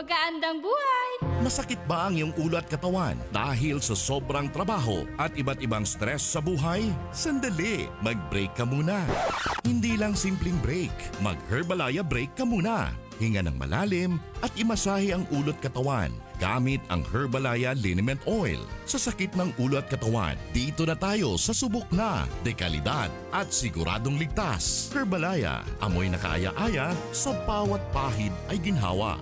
magaandang buhay. Masakit ba ang iyong ulo at katawan dahil sa sobrang trabaho at iba't ibang stress sa buhay? Sandali, mag-break ka muna. Hindi lang simpleng break, mag-Herbalaya break ka muna. Hinga ng malalim at imasahe ang ulo at katawan gamit ang Herbalaya Liniment Oil. Sa sakit ng ulo at katawan, dito na tayo sa subok na, dekalidad at siguradong ligtas. Herbalaya, amoy na kaaya-aya, sa bawat pahid ay ginhawa.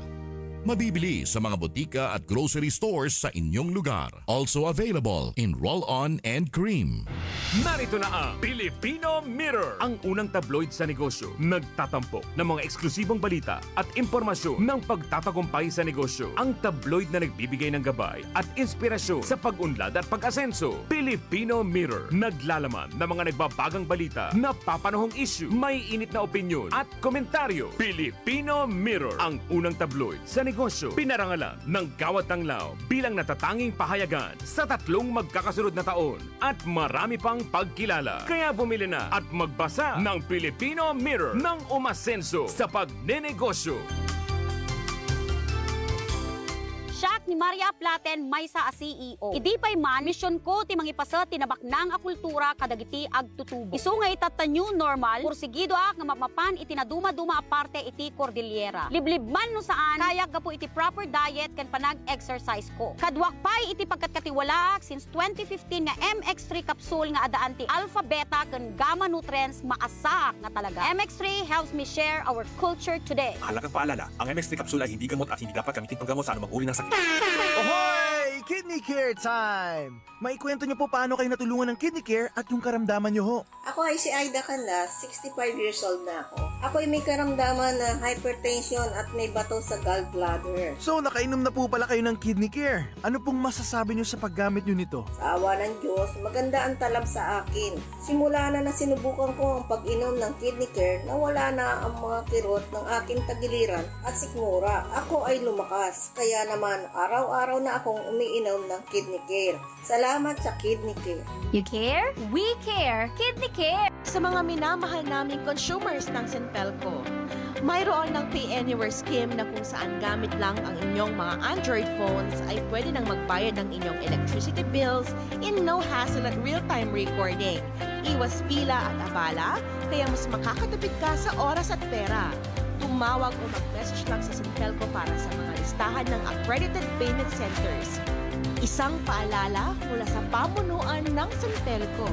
Mabibili sa mga botika at grocery stores sa inyong lugar. Also available in roll-on and cream. Narito na ang Filipino Mirror, ang unang tabloid sa negosyo. Nagtatampok ng mga eksklusibong balita at impormasyon ng pagtatagumpay sa negosyo. Ang tabloid na nagbibigay ng gabay at inspirasyon sa pag-unlad at pag-asenso. Filipino Mirror, naglalaman ng mga nagbabagang balita, napapanahong issue, may init na opinyon at komentaryo. Filipino Mirror, ang unang tabloid sa negosyo. Pinarangalan ng Gawad Tanglao bilang natatanging pahayagan sa 3 magkakasunod na taon at marami pang pagkilala. Kaya bumili na at magbasa ng Filipino Mirror ng umasenso sa pagnenegosyo. Siak ni Maria Platen may sa CEO. Idi pay man mission ko ti mangipasa tinabaknang a kultura kadagiti agtutubo. Isu nga ita new normal pursigido ak nga mapapan iti naduma-duma aparte iti Cordillera. Liblib man no saan kaya gapo iti proper diet ken panag-exercise ko. Kadwak pay iti pagkatkatiwalaak since 2015 nga MX3 capsule nga adaan ti alpha beta ken gamma nutrients maasaak nga talaga. MX3 helps me share our culture today. Mahalagang paalala, ang MX3 capsule ay hindi gamot at hindi dapat gamitin panggamot sa anumang uri ng sakit. Ahoy! Kidney Care time! Maikwento niyo po paano kayo natulungan ng Kidney Care at yung karamdaman niyo ho. Ako ay si Aida Canlas, 65 years old na ako. Ako ay may karamdaman na hypertension at may bato sa gallbladder. So, nakainom na po pala kayo ng Kidney Care. Ano pong masasabi niyo sa paggamit niyo nito? Sa awa ng Diyos, maganda ang talab sa akin. Simula na sinubukan ko ang pag-inom ng Kidney Care, nawala na ang mga kirot ng aking tagiliran at sikmura. Ako ay lumakas, kaya naman araw-araw na akong umiinom ng Kidney Care. Salamat sa Kidney Care. You care? We care. Kidney Care. Sa mga minamahal naming consumers ng Sintelco, mayroon ng Pay Anywhere scheme na kung saan gamit lang ang inyong mga Android phones ay pwede nang magbayad ng inyong electricity bills in no hassle at real-time recording. Iwas pila at abala, kaya mas makakatipid ka sa oras at pera. Tumawag o mag-message lang sa Sintelco para sa mga listahan ng accredited payment centers. Isang paalala mula sa pamunuan ng Sintelco.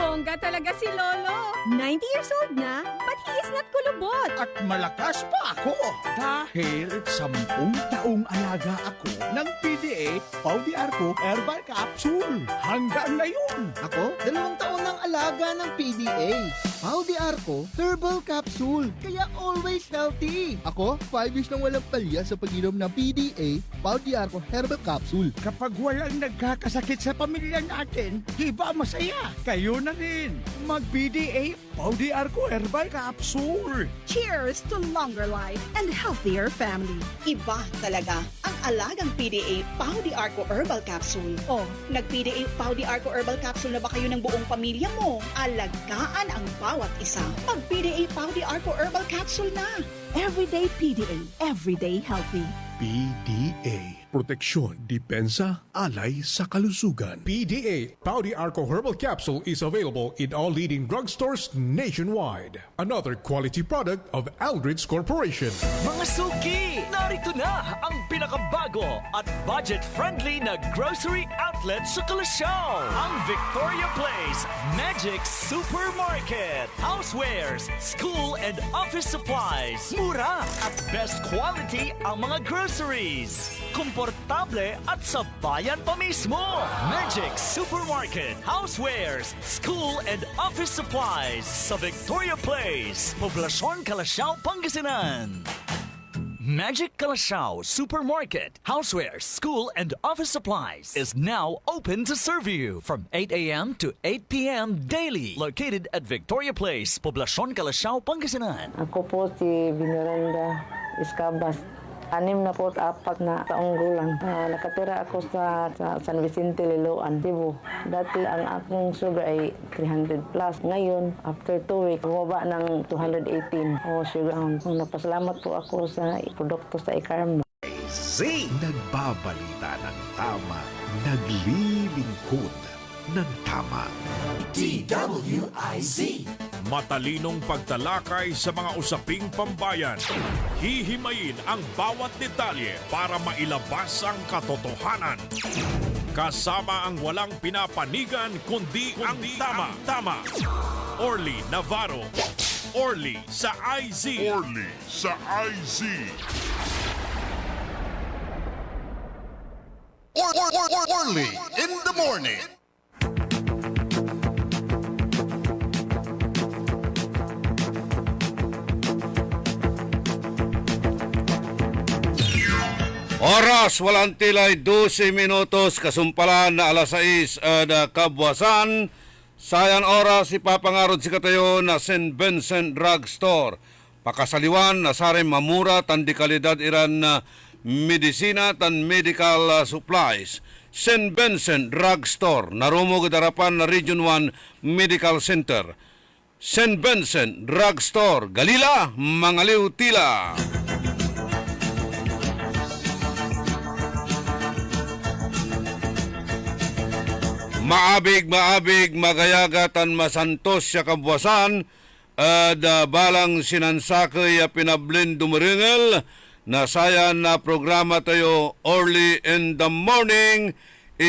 Bongga talaga si Lolo. 90 years old na, but he is not kulubot. At malakas pa ako dahil 10 taong alaga ako ng PDA Paudi Arco Herbal Capsule. Hanggang ngayon. Ako, 2 taon ng alaga ng PDA. Paudi Arco Herbal Capsule. Kaya always healthy. Ako, 5 years nang walang palya sa pag-inom ng PDA Paudi Arco Herbal Capsule. Kapag walang nagkakasakit sa pamilya natin, di ba masaya? Kayo na rin. Mag-PDA Paudi Arco Herbal Capsule. Cheers to longer life and healthier family. Iba talaga ang alagang PDA Paudi Arco Herbal Capsule. O, nag-PDA Paudi Arco Herbal Capsule na ba kayo ng buong pamilya mo? Alagaan ang bawat isa. Mag-PDA Paudi Arco Herbal Capsule na. Everyday PDA, everyday healthy. PDA. Proteksyon, depensa, alay sa kalusugan. PDA Paudi Arco Herbal Capsule is available in all leading drugstores nationwide. Another quality product of Aldridge Corporation. Mga suki, narito na ang pinakabago at budget-friendly na grocery outlet sa Kalasyaw. Ang Victoria Place Magic Supermarket. Housewares, school and office supplies. Mura at best quality ang mga groceries. Komportable at sa bayan pa mismo. Magic Supermarket, Housewares, School and Office Supplies sa Victoria Place, Poblacion, Kalasyaw, Pangasinan. Magic Kalasyaw Supermarket, Housewares, School and Office Supplies is now open to serve you from 8 a.m. to 8 p.m. daily. Located at Victoria Place, Poblacion, Kalasyaw, Pangasinan. Ako po si Vinorenda Escabas. 6 na po, 4 na taong gulang. Nakatira ako sa San Vicente, Liloan, Cebu. Dati ang akong sugar ay 300 plus. Ngayon, after 2 weeks, bumaba ng 218 o sugar. Napasalamat po ako sa produkto sa Ikarma. Z. Nagbabalita ng tama, naglilingkod ng tama. DWIZ. Matalinong pagtalakay sa mga usaping pambayan. Hihimayin ang bawat detalye para mailabas ang katotohanan. Kasama ang walang pinapanigan kundi ang tama. Orly Navarro. Orly sa IZ. Orly sa IZ. Orly in the morning. Oras, walang tilay, 12 minutos, kasumpalan na alas 6 na kabwasan. Sayan oras, ipapangarod si katayo na St. Vincent Drug Store. Pakasaliwan na sare mamura tan di kalidad iran na medisina tan medical supplies. St. Vincent Drug Store, narumo gadarapan na Region 1 Medical Center. St. Vincent Drug Store, Galila, Mangaliw, Tila. Maabig, magayagatan masantos siya kabwasan, balang sinansakay pinablin dumaringel, na sayan na programa tayo early in the morning,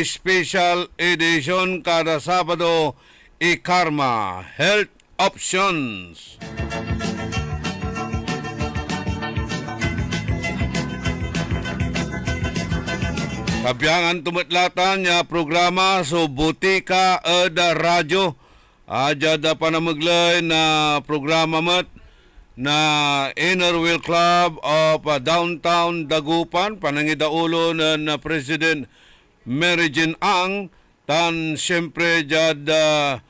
special edition kada Sabado, Ikarma, Health Options. Kabiyangan tumatlatan niya programa so Butika da Radyo. Ajada pa na maglay na programa mat na Inner Wheel Club of Downtown Dagupan. Panangidaulo na President Mary Jean Ang. Tan siyempre jada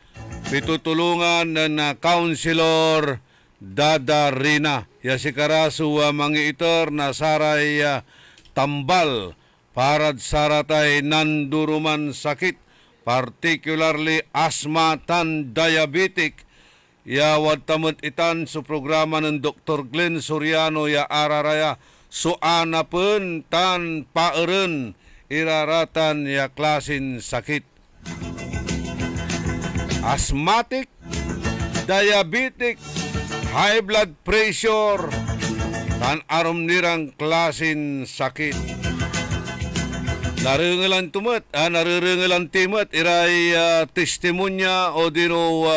pitutulungan na Councilor Dada Rina. Yasikara suwa mangiitor na saray tambal. Parad saratay nanduruman sakit, particularly asthma tan diabetic. Yawad tamot itan sa programa ng Dr. Glenn Soriano ya araraya. So anapun tan paeren iraratan ya klasin sakit. Asthmatic, diabetic, high blood pressure, tan arom nirang klasin sakit. Naringalan tumat, nariringalan timat, iray testimonya o dino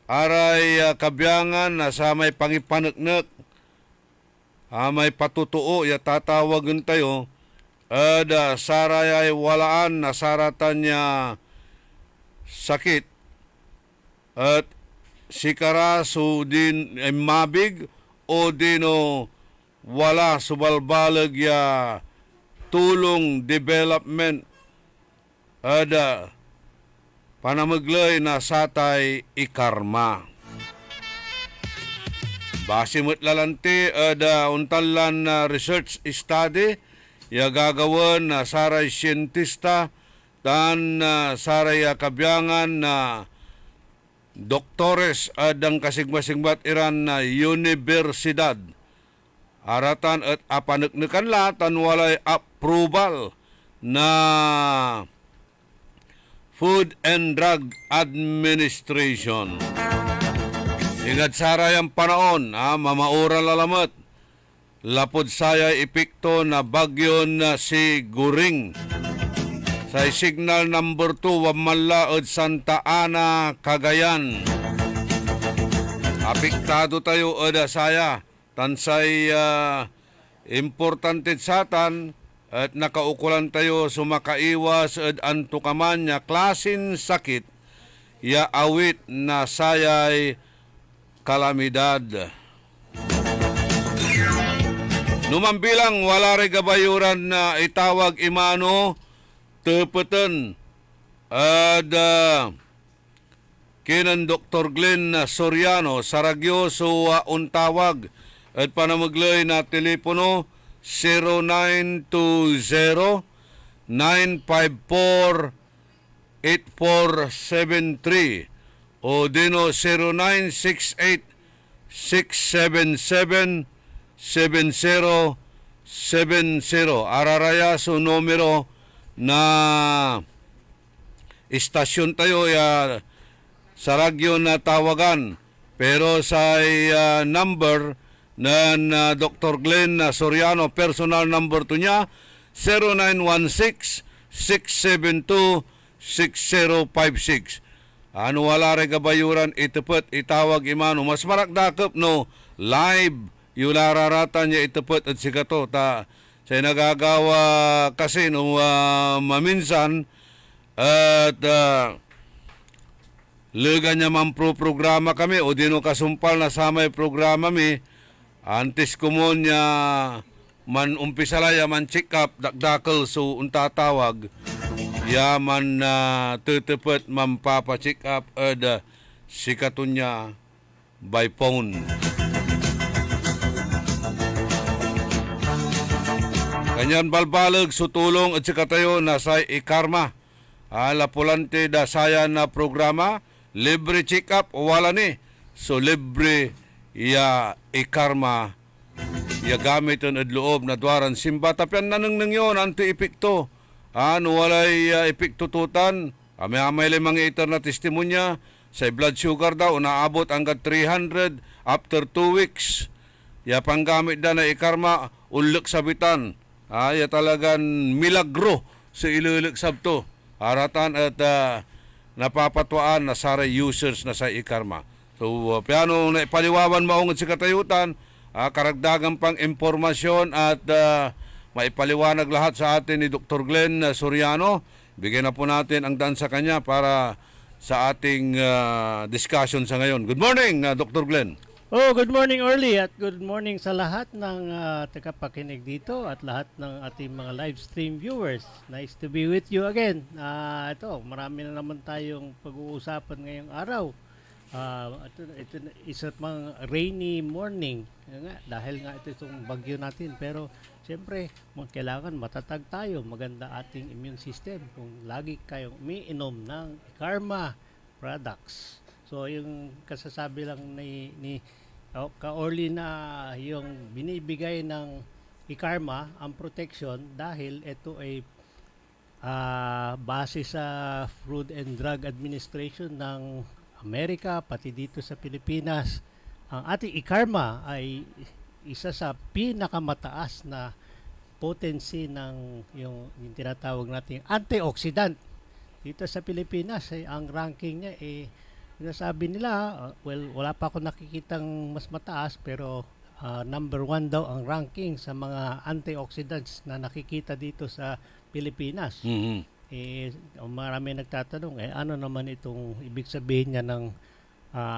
aray kabyangan na sa may pangipanaknak, may patutuo, ya tatawagan tayo, saray ay walaan na saratan niya sakit, at sikara so din ay mabig o dino wala subalbalag ya tulong development ada panamaglay na satay Ikarma. Base mo't lalante ada untalan na research study ya gagawan na saray siyentista tan saray kabyangan na doktores adang kasigmasigmat iran na universidad. Aratan at apanagnakan latan walay approval na Food and Drug Administration. Ingad saray ang panaon, mamaura lalamat. Lapod saya epekto na bagyo na si Guring. Sa signal number 2, Wamalaod, Santa Ana, Cagayan. Apektado tayo ada saya. Tansay importante satan at nakaukulan tayo sumakaiwas at antukaman niya klasin sakit ya awit na sayay kalamidad. Numambilang wala rin gabayuran na itawag imano tepeten at kinan Dr. Glenn Soriano Saragyoso untawag at panamaglay na telepono 0920-954-8473 o dino 0968-677-7070. Araraya so numero na istasyon tayo sa radyo na tawagan. Pero sa number na Dr. Glenn Soriano, personal number to niya, 0916-672-6056. Ano wala rin kabayuran, itapot, itawag imano. Mas marakdakop no, live, yung lararata niya itapot at sikato. Siya nagagawa kasi no, maminsan, at lega niya man programa kami o dino kasumpal na sa may programa mi antes ko mo niya man umpisalaya man check up dakdakal so untatawag yaman na tutupot man papa-check up at sikatun niya by phone. Kanyan balbalag sutulong at sikatayo na sa ikarma. Lapulante da saya na programa, libre check-up o wala ni. So libre ya ikarma, ya gamit ang adloob na dwaran simba. Tapian nanang yun, anti-epekto. Ano walay epekto tutan, amay lang mga iter na testimonya, sa blood sugar daw, naabot hanggang 300 after 2 weeks. Ya panggamit da na ikarma, ulok sabitan. Ya talagang milagro sa ilulik sabto. Aratan at napapatuan na sa users na sa ikarma. So, piano na ipaliwawan maungod sa katayutan, karagdagan pang impormasyon at maipaliwanag lahat sa atin ni Dr. Glenn Soriano. Bigyan na po natin ang daan sa kanya para sa ating discussion sa ngayon. Good morning, Dr. Glenn. Good morning Orly at good morning sa lahat ng tagapakinig dito at lahat ng ating mga live stream viewers. Nice to be with you again. Ito, marami na naman tayong pag-uusapan ngayong araw. Ito isa pang rainy morning dahil nga ito itong bagyo natin. Pero siyempre, kailangan matatag tayo, maganda ating immune system kung lagi kayong umiinom ng Karma products. So yung kasasabi lang ni Ka-Orly na yung binibigay ng ikarma ang protection dahil ito ay base sa Food and Drug Administration ng Amerika pati dito sa Pilipinas. Ang ating ikarma ay isa sa pinakamataas na potency ng yung tinatawag nating antioxidant. Dito sa Pilipinas ay ang ranking niya sabi nila, wala pa ako nakikitang mas mataas pero number 1 daw ang ranking sa mga antioxidants na nakikita dito sa Pilipinas. Marami nagtatanong, ano naman itong ibig sabihin niya ng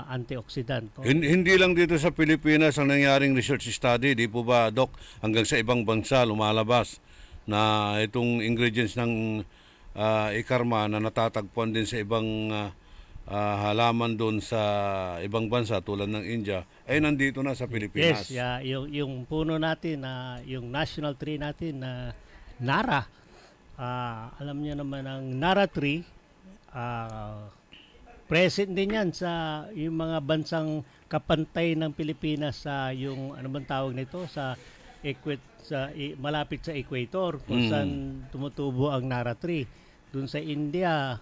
antioxidant? Hindi lang dito sa Pilipinas ang nangyaring research study, di po ba, Doc? Hanggang sa ibang bansa lumalabas na itong ingredients ng ikarma na natatagpuan din sa ibang halaman doon sa ibang bansa tulad ng India ay nandito na sa Pilipinas. Yes, yung puno natin yung national tree natin na Nara. Alam niyo naman ang Nara tree present din yan sa yung mga bansang kapantay ng Pilipinas sa yung ano bang tawag nito sa malapit sa equator kung saan tumutubo ang Nara tree. Doon sa India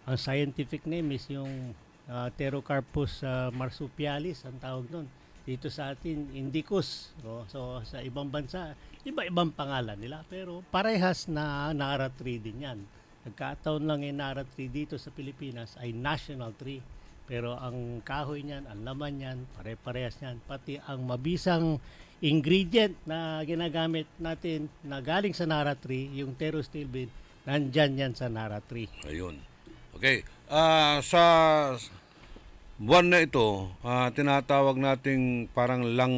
ang scientific name is yung Pterocarpus marsupialis ang tawag nun. Dito sa atin, Indicus. So sa ibang bansa, iba-ibang pangalan nila. Pero parehas na Nara tree din yan. Nagkataon lang yung Nara tree dito sa Pilipinas ay national tree. Pero ang kahoy niyan, ang laman niyan, pare-parehas niyan. Pati ang mabisang ingredient na ginagamit natin na galing sa Nara tree, yung pterostilbene, nandyan yan sa Nara tree. Ayun. Okay. Sa buwan na ito, tinatawag nating parang lang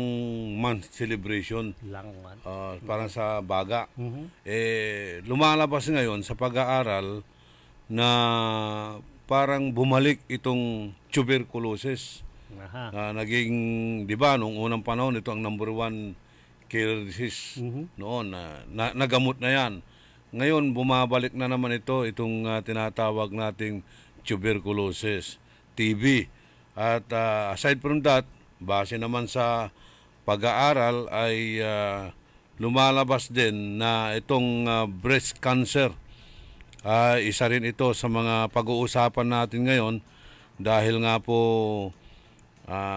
month celebration. Lang month. Parang sa baga. Lumalabas ngayon sa pag-aaral na parang bumalik itong tuberculosis. Naging, di ba, nung unang panahon, ito ang number 1 killer disease noon. Nagamot na yan. Ngayon, bumabalik na naman itong tinatawag nating tuberculosis, TB. At aside from that, base naman sa pag-aaral ay lumalabas din na itong breast cancer. Isa rin ito sa mga pag-uusapan natin ngayon dahil nga po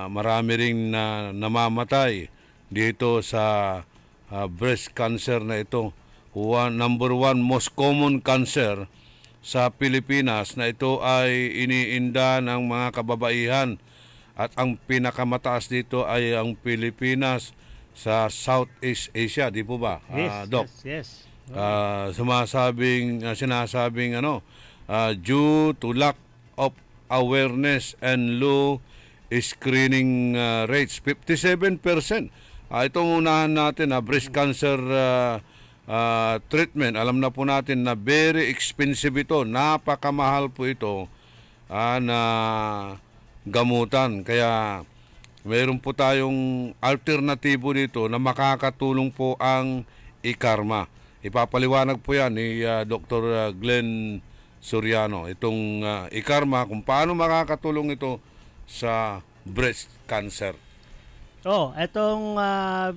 marami ring namamatay dito sa breast cancer na ito. Number one most common cancer sa Pilipinas na ito ay iniinda ng mga kababaihan at ang pinakamataaas dito ay ang Pilipinas sa Southeast Asia, di po ba, Doc? Yes. Sinasabing due to lack of awareness and low screening rates, 57%. Itong unahan natin, breast cancer treatment, alam na po natin na very expensive ito, napakamahal po ito na gamutan. Kaya mayroon po tayong alternatibo dito na makakatulong po ang ikarma. Ipapaliwanag po yan ni Dr. Glenn Soriano, itong ikarma, kung paano makakatulong ito sa breast cancer. Itong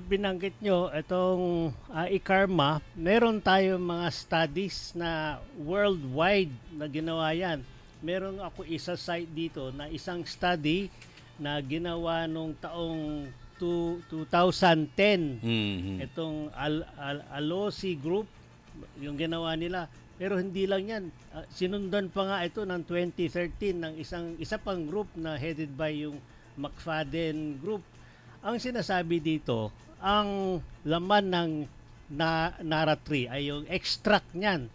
binanggit nyo, itong ikarma, meron tayong mga studies na worldwide na ginawa yan. Meron ako isa site dito na isang study na ginawa nung taong 2010. Itong Alosi Group, yung ginawa nila. Pero hindi lang yan. Sinundan pa nga ito ng 2013 ng isa pang group na headed by yung McFadden Group. Ang sinasabi dito, ang laman ng Nara-3 ay yung extract niyan.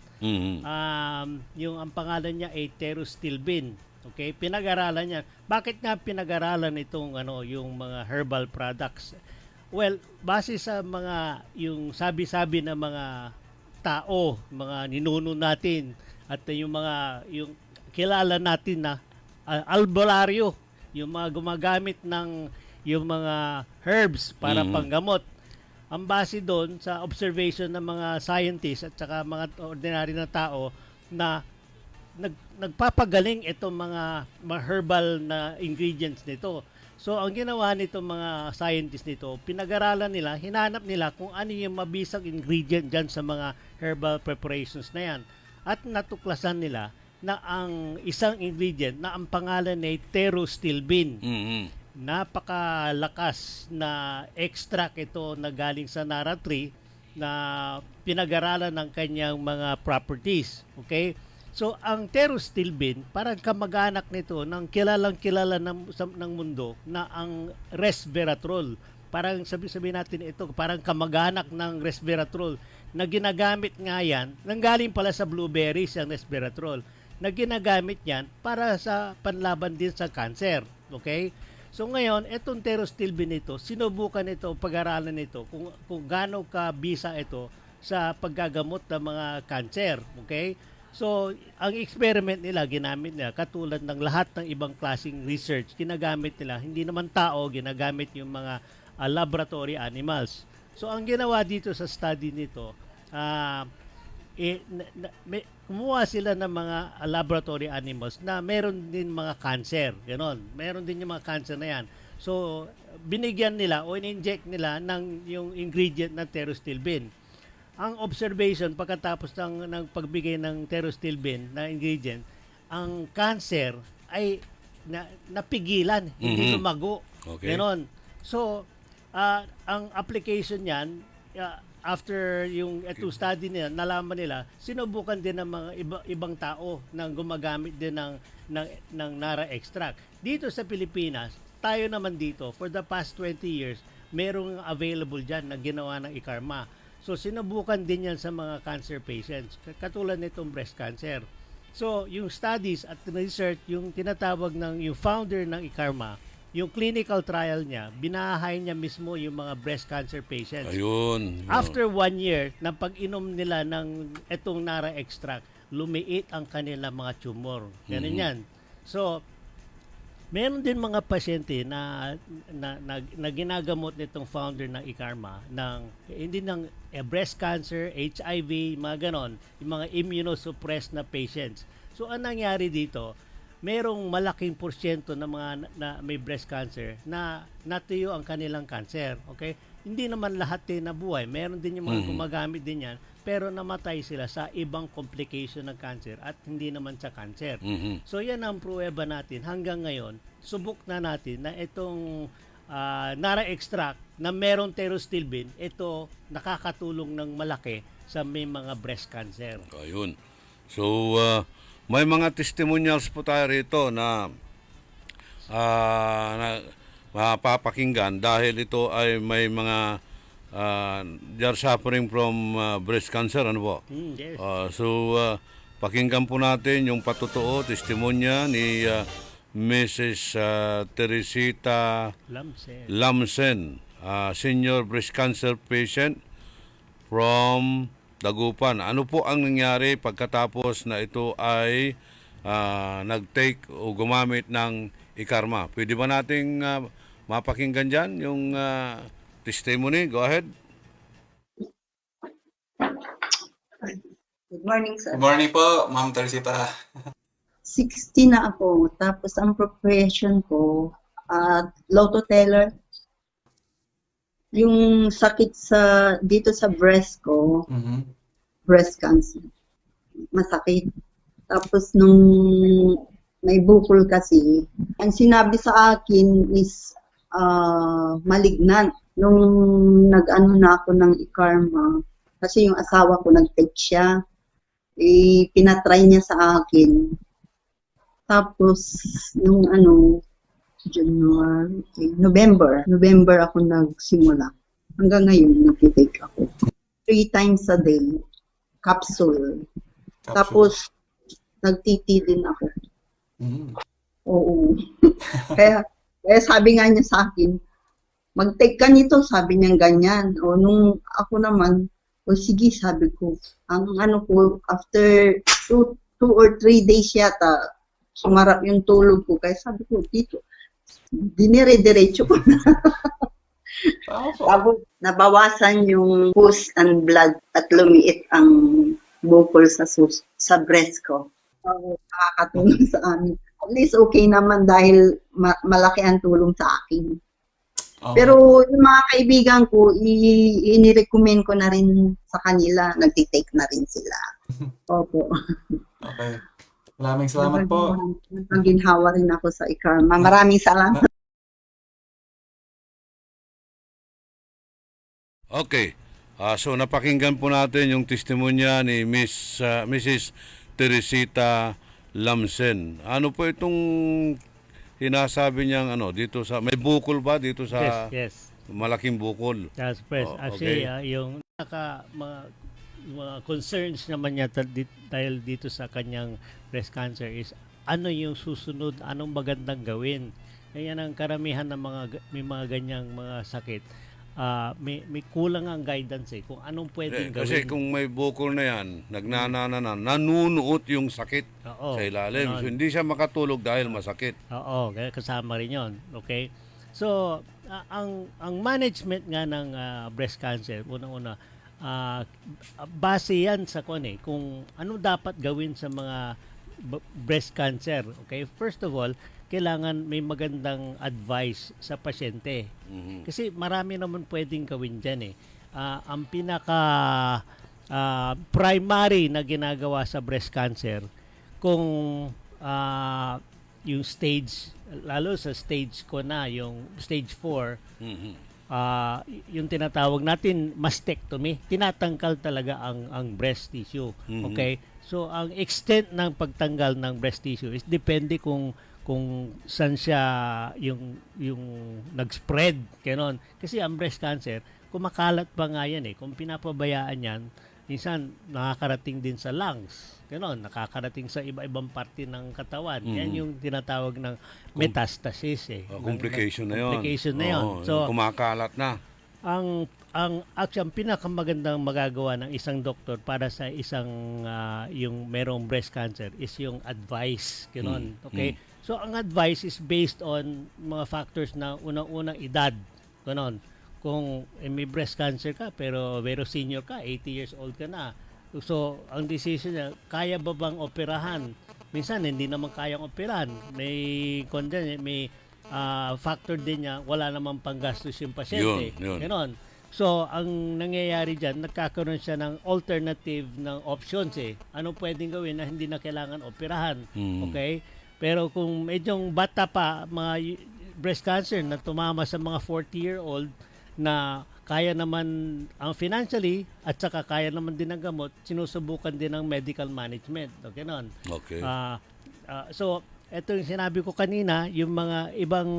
Yung ang pangalan niya ay Terostilbin. Okay, pinag-aralan niya. Bakit nga pinag-aralan itong yung mga herbal products? Well, base sa mga yung sabi-sabi ng mga tao, mga ninuno natin at yung kilala natin na albularyo, yung mga gumagamit ng yung mga herbs para panggamot. Ang base doon sa observation ng mga scientists at saka mga ordinary na tao na nagpapagaling itong mga herbal na ingredients nito. So, ang ginawa nito mga scientists nito, pinag-aralan nila, hinanap nila kung ano yung mabisang ingredient dyan sa mga herbal preparations na yan. At natuklasan nila na ang isang ingredient na ang pangalan ay Terostilbin. Napakalakas na extract ito na galing sa Nara-3 na pinag-aralan ng kanyang mga properties. Okay? So, ang Terostilbin, parang kamag-anak nito ng kilalang-kilala ng mundo na ang resveratrol. Parang sabi natin ito, parang kamag-anak ng resveratrol na ginagamit nga yan, nanggaling pala sa blueberries ang resveratrol, na ginagamit yan para sa panlaban din sa cancer. Okay? So ngayon, itong Terostilbin ito, sinubukan ito, pag-aralan ito, kung gaano kabisa ito sa paggagamot ng mga cancer. Okay? So, ang experiment nila, ginamit nila, katulad ng lahat ng ibang klaseng research, ginagamit nila, hindi naman tao, ginagamit yung mga laboratory animals. So, ang ginawa dito sa study nito, kumuha sila ng mga laboratory animals na meron din mga cancer. Ganon. Meron din yung mga cancer na yan. So, binigyan nila o in-inject nila ng yung ingredient na Terostilbin. Ang observation pagkatapos ng pagbigay ng Terostilbin na ingredient, ang cancer ay napigilan, hindi lumago. Okay. Ganon. So, ang application niyan, after yung study nila, nalaman nila, sinubukan din ng mga ibang tao na gumagamit din ng Nara extract. Dito sa Pilipinas, tayo naman dito, for the past 20 years, merong available dyan na ginawa ng ikarma. So, sinubukan din yan sa mga cancer patients, katulad nitong breast cancer. So, yung studies at research, yung tinatawag yung founder ng ikarma, yung clinical trial niya, binahay niya mismo yung mga breast cancer patients. Ayun. After 1 year, ng pag-inom nila ng etong Nara extract, lumiit ang kanilang mga tumor. Ganun yan. So, Meron din mga pasyente na ginagamot nitong founder ng Ikarma ng hindi ng breast cancer, HIV, mga ganon, yung mga immunosuppressed na patients. So ang nangyari dito, merong malaking porsyento ng mga na may breast cancer na natuyo ang kanilang cancer, okay? Hindi naman lahat din nabuhay. Meron din yung mga gumagamit din yan, pero namatay sila sa ibang complication ng cancer at hindi naman sa cancer. So yan ang pruweba natin. Hanggang ngayon, subok na natin na itong Nara-extract na merong pterostilbin, ito nakakatulong ng malaki sa may mga breast cancer. Ayun. So, may mga testimonials po tayo rito na mapapakinggan dahil ito ay may mga they're suffering from breast cancer, ano po? Yes. Pakinggan po natin yung patotoo, testimonya ni Mrs. Teresita Lamsen, senior breast cancer patient from Dagupan. Ano po ang nangyari pagkatapos na ito ay nag-take o gumamit ng Ikarma? Pwede ba nating mapakinggan dyan yung testimony? Go ahead. Good morning, sir. Good morning po, Ma'am Teresita. 60 na ako. Tapos ang profession ko, lotto teller. Yung sakit dito sa breast ko, breast cancer. Masakit. Tapos nung may bukol kasi, ang sinabi sa akin is malignant. Nung nag-ano na ako ng Ikarma, kasi yung asawa ko nag-take siya, pinatry niya sa akin. Tapos, nung November ako nagsimula. Hanggang ngayon, nag-take ako. 3 times a day, capsule. Tapos, nag-TT din ako. Oo. kaya sabi nga niya sa akin, mag-take ka nito, sabi niya ganyan. O nung ako naman, sige, sabi ko, ang ko, after 2 or 3 days yata, sumarap yung tulog ko. Kaya sabi ko, dito, dinire-diretso ko na. Tapos, nabawasan yung pus and blood at lumiit ang bukol sa breast ko. Nakakatulong sa amin. At least okay naman dahil malaki ang tulong sa akin. Pero yung mga kaibigan ko, inirecommend ko na rin sa kanila. Nagtitake na rin sila. Opo. Okay. Maraming salamat po. Ang ginhawa rin ako sa Ikarma. Maraming salamat. Okay. So napakinggan po natin yung testimonya ni Mrs. Teresita Lamsen. Ano po itong hinasabi niyang dito sa may bukol ba dito sa Yes. malaking bukol? That's press. Actually, okay. Yung mga concerns naman niya dahil dito sa kanyang breast cancer is ano yung susunod, anong magandang gawin. Kaya ang karamihan ng may mga ganyang mga sakit, may kulang ang guidance kung anong pwedeng gawin. Kasi kung may bukol na yan, nanunuot yung sakit sa ilalim. So, hindi siya makatulog dahil masakit. Oo, kasama rin yun. Okay? So, ang management nga ng breast cancer, unang-una, base yan sa kung ano dapat gawin sa mga breast cancer. Okay? First of all, kailangan may magandang advice sa pasyente. Kasi marami naman pwedeng gawin dyan ang pinaka primary na ginagawa sa breast cancer, kung yung stage, lalo sa stage ko na, yung stage 4, yung tinatawag natin mastectomy, tinatanggal talaga ang breast tissue. Okay? So, ang extent ng pagtanggal ng breast tissue is depende kung saan siya yung nag-spread, ganon. Kasi ang breast cancer, kumakalat pa nga yan kung pinapabayaan yan, minsan nakakarating din sa lungs, ganon, nakakarating sa iba-ibang parte ng katawan. Yan yung tinatawag ng metastasis Complication na yun. Complication na yun. So, kumakalat na. Ang pinakamagandang magagawa ng isang doktor para sa isang yung merong breast cancer is yung advice, ganon. Okay? So ang advice is based on mga factors na unang-unang edad. Ganon. Kung may breast cancer ka pero very senior ka, 80 years old ka na. So ang decision niya, kaya ba bang operahan? Minsan hindi naman kayang operahan. May factor din niya, wala namang panggastos yung pasyente. Yun. Ganon. So, ang nangyayari dyan, nagkakaroon siya ng alternative ng options eh. Anong pwedeng gawin na hindi na kailangan operahan? Okay? Pero kung medyong bata pa, mga breast cancer na tumama sa mga 40-year-old na kaya naman ang financially at saka kaya naman din ang gamot, sinusubukan din ng medical management. Okay, nun? Okay. So, ito yung sinabi ko kanina, yung mga ibang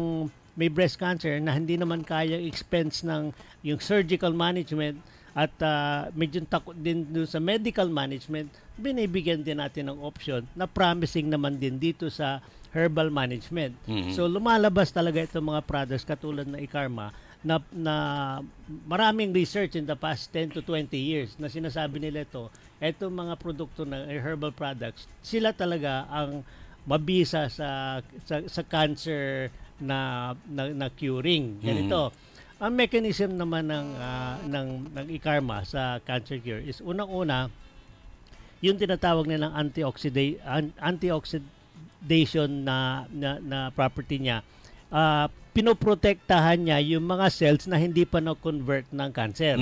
may breast cancer na hindi naman kaya expense ng yung surgical management at medyo takot din doon sa medical management, binibigyan din natin ng option na promising naman din dito sa herbal management. So lumalabas talaga itong mga products katulad ng iKarma na maraming research in the past 10 to 20 years na sinasabi nila itong mga produkto ng herbal products, sila talaga ang mabisa sa cancer na curing. Ganito. Ang mechanism naman ng iKarma sa cancer cure is unang-una yung tinatawag nilang antioxidation na property niya. Pinoprotektahan niya yung mga cells na hindi pa na-convert ng cancer.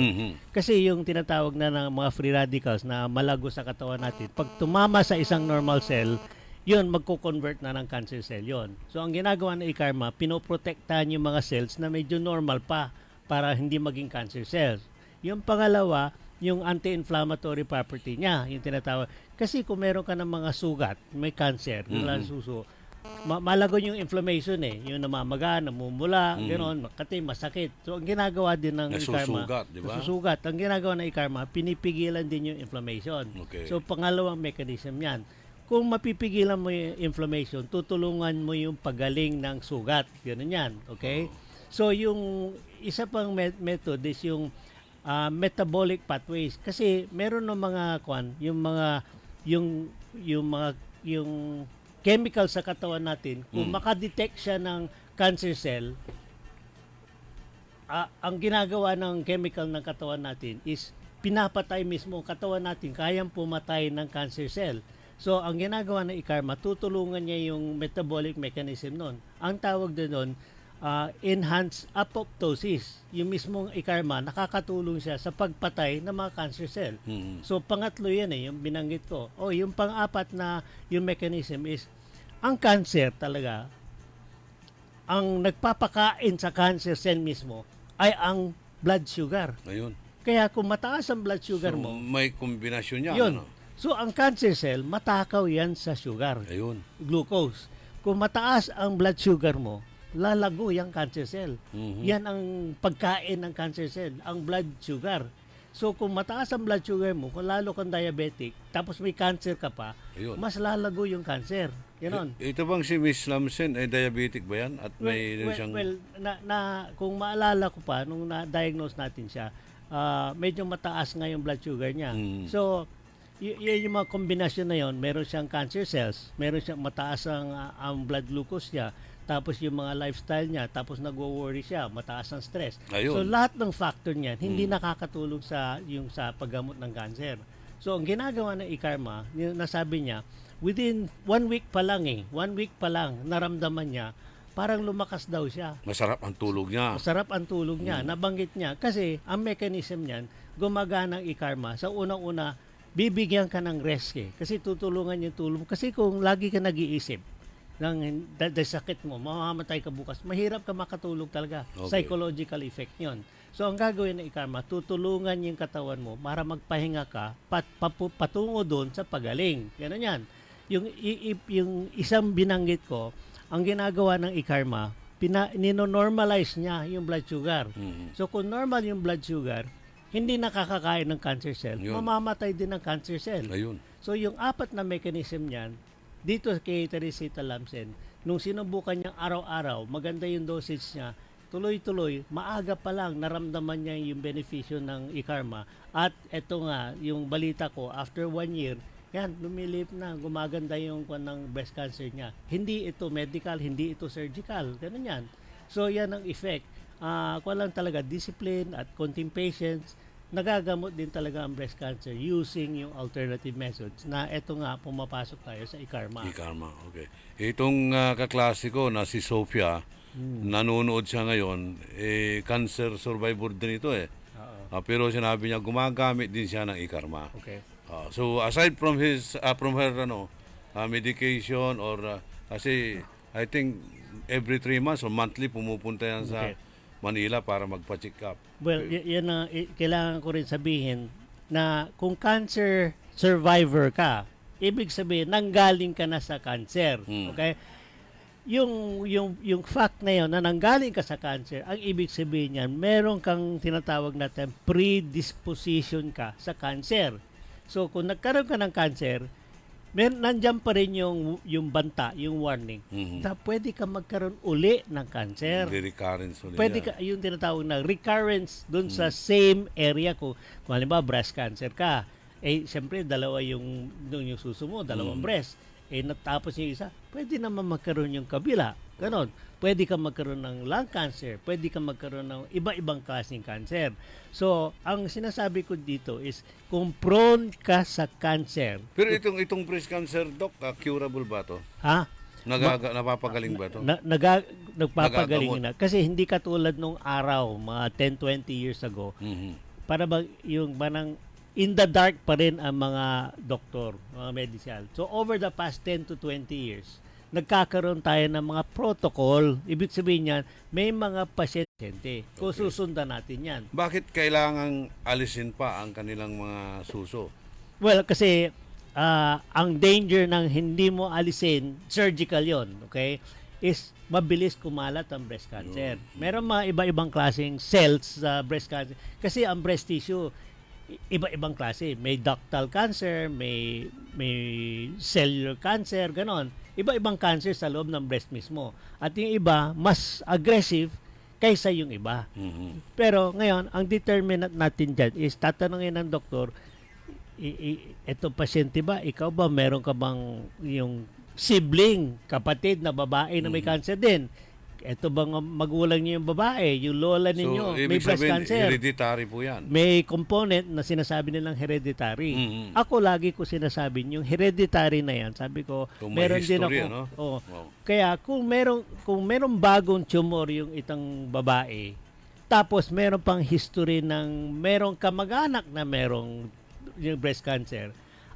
Kasi yung tinatawag na ng mga free radicals na malago sa katawan natin, pag tumama sa isang normal cell, yun, magko-convert na ng cancer cell yun. So, ang ginagawa ng iKarma, pinoprotektahan yung mga cells na medyo normal pa para hindi maging cancer cells. Yung pangalawa, yung anti-inflammatory property niya, yung tinatawag. Kasi kung meron ka ng mga sugat, may cancer, suso, malagon yung inflammation yung namamaga, namumula, gano'n, makati, masakit. So, ang ginagawa din ng iKarma, nasusugat. Ang ginagawa ng iKarma, pinipigilan din yung inflammation. Okay. So, pangalawang mechanism yan. Kung mapipigilan mo yung inflammation, tutulungan mo yung pagaling ng sugat. Ganun yan. Okay? So, yung isa pang method is yung metabolic pathways. Kasi meron ng mga yung chemical sa katawan natin, kung makadetect siya ng cancer cell, ang ginagawa ng chemical ng katawan natin is pinapatay mismo katawan natin, kayang pumatay ng cancer cell. So, ang ginagawa ng iKarma, tutulungan niya yung metabolic mechanism nun. Ang tawag din nun, enhanced apoptosis. Yung mismong iKarma, nakakatulong siya sa pagpatay ng mga cancer cell. So, pangatlo yan yung binanggit ko. Yung pang-apat na yung mechanism is, ang cancer talaga, ang nagpapakain sa cancer cell mismo, ay ang blood sugar. Ayun. Kaya kung mataas ang blood sugar mo, may kombinasyon niya. Yun. So, ang cancer cell, matakaw yan sa sugar. Ayun. Glucose. Kung mataas ang blood sugar mo, lalago yung cancer cell. Yan ang pagkain ng cancer cell, ang blood sugar. So, kung mataas ang blood sugar mo, kung lalo kang diabetic, tapos may cancer ka pa, mas lalago yung cancer. Ganon. Ito bang si Miss Lamsen, ay diabetic ba yan? At may siyang... kung maalala ko pa, nung na-diagnose natin siya, medyo mataas nga yung blood sugar niya. So, yung mga kombinasyon na yon, meron siyang cancer cells, meron siyang mataas ang blood glucose niya, tapos yung mga lifestyle niya, tapos nagwo-worry siya, mataas ang stress. Ayun. So lahat ng factor niyan hindi nakakatulong sa paggamot ng cancer. So ang ginagawa ng iKarma, nasabi niya, within 1 week pa lang 1 week pa lang naramdaman niya parang lumakas daw siya. Masarap ang tulog niya. Masarap ang tulog niya. Nabanggit niya kasi ang mechanism niyan, gumagana ang iKarma sa unang-una, bibigyan ka ng rest kasi tutulungan yung tulong. Kasi kung lagi ka nag-iisip ng sakit mo, mamamatay ka bukas, mahirap ka makatulog talaga. Okay. Psychological effect yon. So, ang gagawin ng iKarma, tutulungan yung katawan mo para magpahinga ka patungo doon sa pagaling. Yan yan. Yung isang binanggit ko, ang ginagawa ng iKarma, nino-normalize niya yung blood sugar. So, kung normal yung blood sugar, hindi nakakakain ng cancer cell, mamamatay din ng cancer cell. Ayun. So, yung apat na mechanism niyan, dito kay Teresita Lamsen, nung sinubukan niya araw-araw, maganda yung dosage niya, tuloy-tuloy, maaga pa lang naramdaman niya yung benepisyo ng iKarma. At eto nga, yung balita ko, after 1 year, Yan, lumilip na, gumaganda yung kwan ng breast cancer niya. Hindi ito medical, hindi ito surgical. Ganun yan. So, yan ang effect. Kwan lang talaga, discipline at konting patience, nagagamot din talaga ang breast cancer using yung alternative methods na eto nga, pumapasok tayo sa ikarma. Ikarma, okay. Itong kaklase ko na si Sophia, nanonood siya ngayon, cancer survivor din ito eh. Pero sinabi niya, gumagamit din siya ng ikarma. Okay. So aside from her medication or kasi I think every 3 months or monthly pumupunta yan sa Manila para magpa-check up. Well, yan na kailangan ko rin sabihin na kung cancer survivor ka, ibig sabihin nanggaling ka na sa cancer. Okay? Yung fact na yun na nanggaling ka sa cancer, ang ibig sabihin niyan, meron kang tinatawag natin predisposition ka sa cancer. So kung nagkaroon ka ng cancer, nandiyan pa rin yung banta, yung warning. Na pwede ka magkaroon uli ng cancer. Recurrence ulit. Pwede ka, yung tinatawag na recurrence dun sa same area ko. Kung halimbawa breast cancer ka, siyempre dalawa yung suso mo, dalawang breast. Natapos yung isa, pwede naman magkaroon yung kabila. Ganon. Pwede ka magkaroon ng lung cancer, pwede ka magkaroon ng iba-ibang klaseng cancer. So, ang sinasabi ko dito is, kung prone ka sa cancer. Pero itong breast cancer, Doc, curable ba to? Ha? Napapagaling ba to? Nagpapagaling na. Kasi hindi katulad nung araw, mga 10-20 years ago, para ba yung banang in the dark pa rin ang mga doktor, mga medical. So, over the past 10 to 20 years, nagkakaroon tayo ng mga protocol. Ibig sabihin niyan, may mga pasyente. Kung susundan natin yan. Bakit kailangang alisin pa ang kanilang mga suso? Well, kasi ang danger ng hindi mo alisin, surgical yon, okay, is mabilis kumalat ang breast cancer. Meron mga iba-ibang klaseng cells sa breast cancer. Kasi ang breast tissue, iba-ibang klase. May ductal cancer, may cellular cancer, ganon. Iba-ibang cancer sa loob ng breast mismo. At yung iba, mas aggressive kaysa yung iba. Pero ngayon, ang determinant natin dyan is tatanungin ng doktor, eto pasyente ba, ikaw ba, meron ka bang yung sibling, kapatid na babae na may cancer din? Ito bang magulang niyo yung babae, yung lola ninyo, may breast cancer. Hereditary po yan. May component na sinasabi nilang hereditary. Ako lagi ko sinasabi yung hereditary na yan. Sabi ko, meron history, din ako. Wow. Kaya kung merong bagong tumor yung itang babae, tapos meron pang history ng merong kamag-anak na merong yung breast cancer,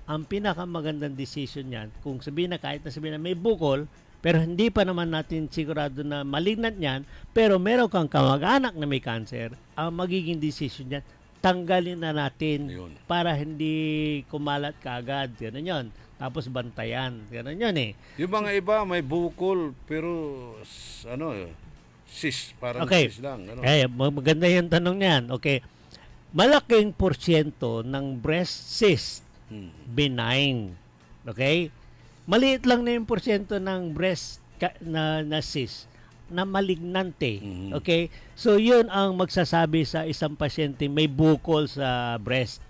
ang pinakamagandang decision yan, kung sabihin na kahit na sabihin na may bukol, pero hindi pa naman natin sigurado na malignant yan, pero meron kang kamag-anak na may cancer, ang magiging decision yan, tanggalin na natin para hindi kumalat kaagad. Ganun yun. Tapos bantayan. Ganun yun eh. Yung mga iba may bukol, pero cyst, parang cyst lang. Maganda yung tanong niyan. Okay. Malaking porsyento ng breast cyst, benign. Okay? Maliit lang na yung porsyento ng breast na cyst na malignante. Okay? So, yun ang magsasabi sa isang pasyente may bukol sa breast.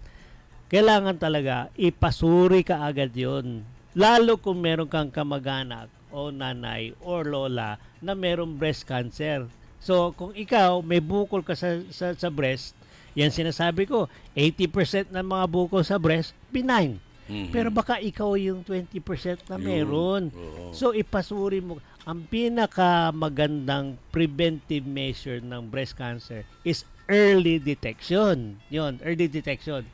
Kailangan talaga ipasuri ka agad yun. Lalo kung meron kang kamag-anak o nanay or lola na merong breast cancer. So, kung ikaw may bukol ka sa breast, yan sinasabi ko, 80% ng mga bukol sa breast, benign. Pero baka ikaw yung 20% na meron. So, ipasuri mo. Ang pinakamagandang preventive measure ng breast cancer is early detection. Yun, early detection.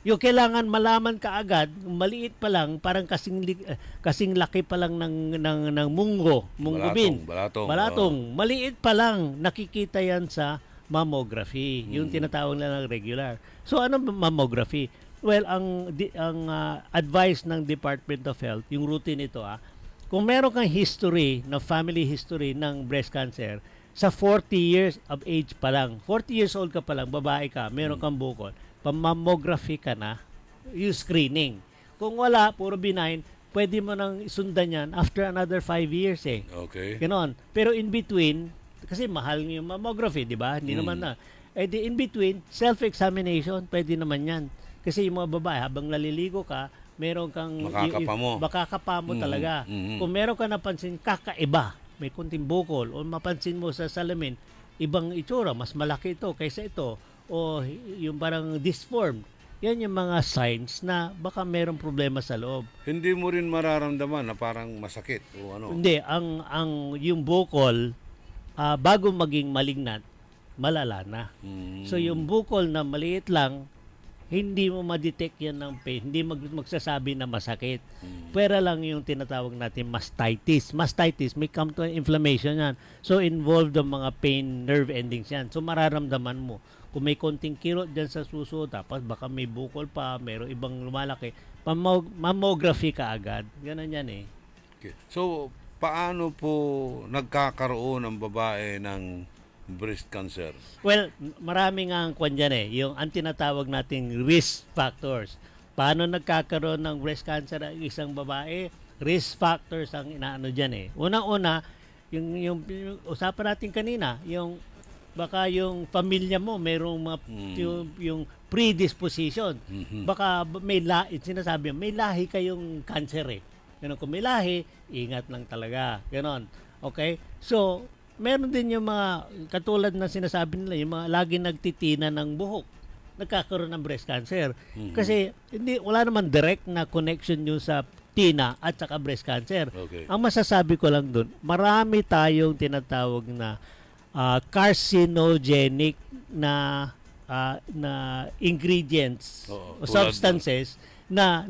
Yung kailangan malaman ka agad, maliit pa lang, parang kasing laki pa lang ng munggo bean. Balatong. Maliit pa lang, nakikita yan sa mammography. Yung tinatawag na ng regular. So, ano mammography? Well, ang advice ng Department of Health, yung routine ito kung meron kang history, na family history ng breast cancer, sa 40 years of age pa lang, 40 years old ka pa lang, babae ka, meron kang bukol, pamammography ka na, yung screening. Kung wala, puro benign, pwede mo nang sundan yan after another 5 years eh. Okay. Ganon. Pero in between, kasi mahal yung mammography, di ba? Hindi naman na. In between, self-examination, pwede naman yan. Kasi yung mga babae, habang naliligo ka, meron kang makakapa mo. talaga. Kung meron ka napansin kakaiba, may kunting bukol o mapansin mo sa salamin, ibang itsura, mas malaki ito kaysa ito o yung parang disformed. Yan yung mga signs na baka merong problema sa loob. Hindi mo rin mararamdaman na parang masakit o ano? Hindi, yung bukol bago maging malignant, malala na. So yung bukol na maliit lang, hindi mo ma-detect yan ng pain, hindi magsasabi na masakit. Pwera lang yung tinatawag natin mastitis. Mastitis may come to inflammation yan. So involved ang mga pain nerve endings yan. So mararamdaman mo. Kung may konting kirot dyan sa suso, tapos baka may bukol pa, mayroong ibang lumalaki, mammography ka agad. Ganun yan eh. Okay. So, paano po nagkakaroon ng babae ng breast cancer? Well, marami nga ang kwan dyan eh. Yung ang tinatawag nating risk factors. Paano nagkakaroon ng breast cancer ang isang babae? Risk factors ang inaano dyan eh. Unang-una, yung usapan natin kanina, yung baka yung pamilya mo mayroong mga yung predisposition. Baka may sinasabi may lahi kayong cancer eh. Ganun, kung may lahi, ingat lang talaga. Ganon. Okay? So, meron din yung mga katulad na sinasabi nila, yung mga laging nagtitina ng buhok, nagkakaroon ng breast cancer. Kasi wala naman direct na connection yung sa tina at saka breast cancer. Okay. Ang masasabi ko lang dun, marami tayong tinatawag na carcinogenic na ingredients o substances na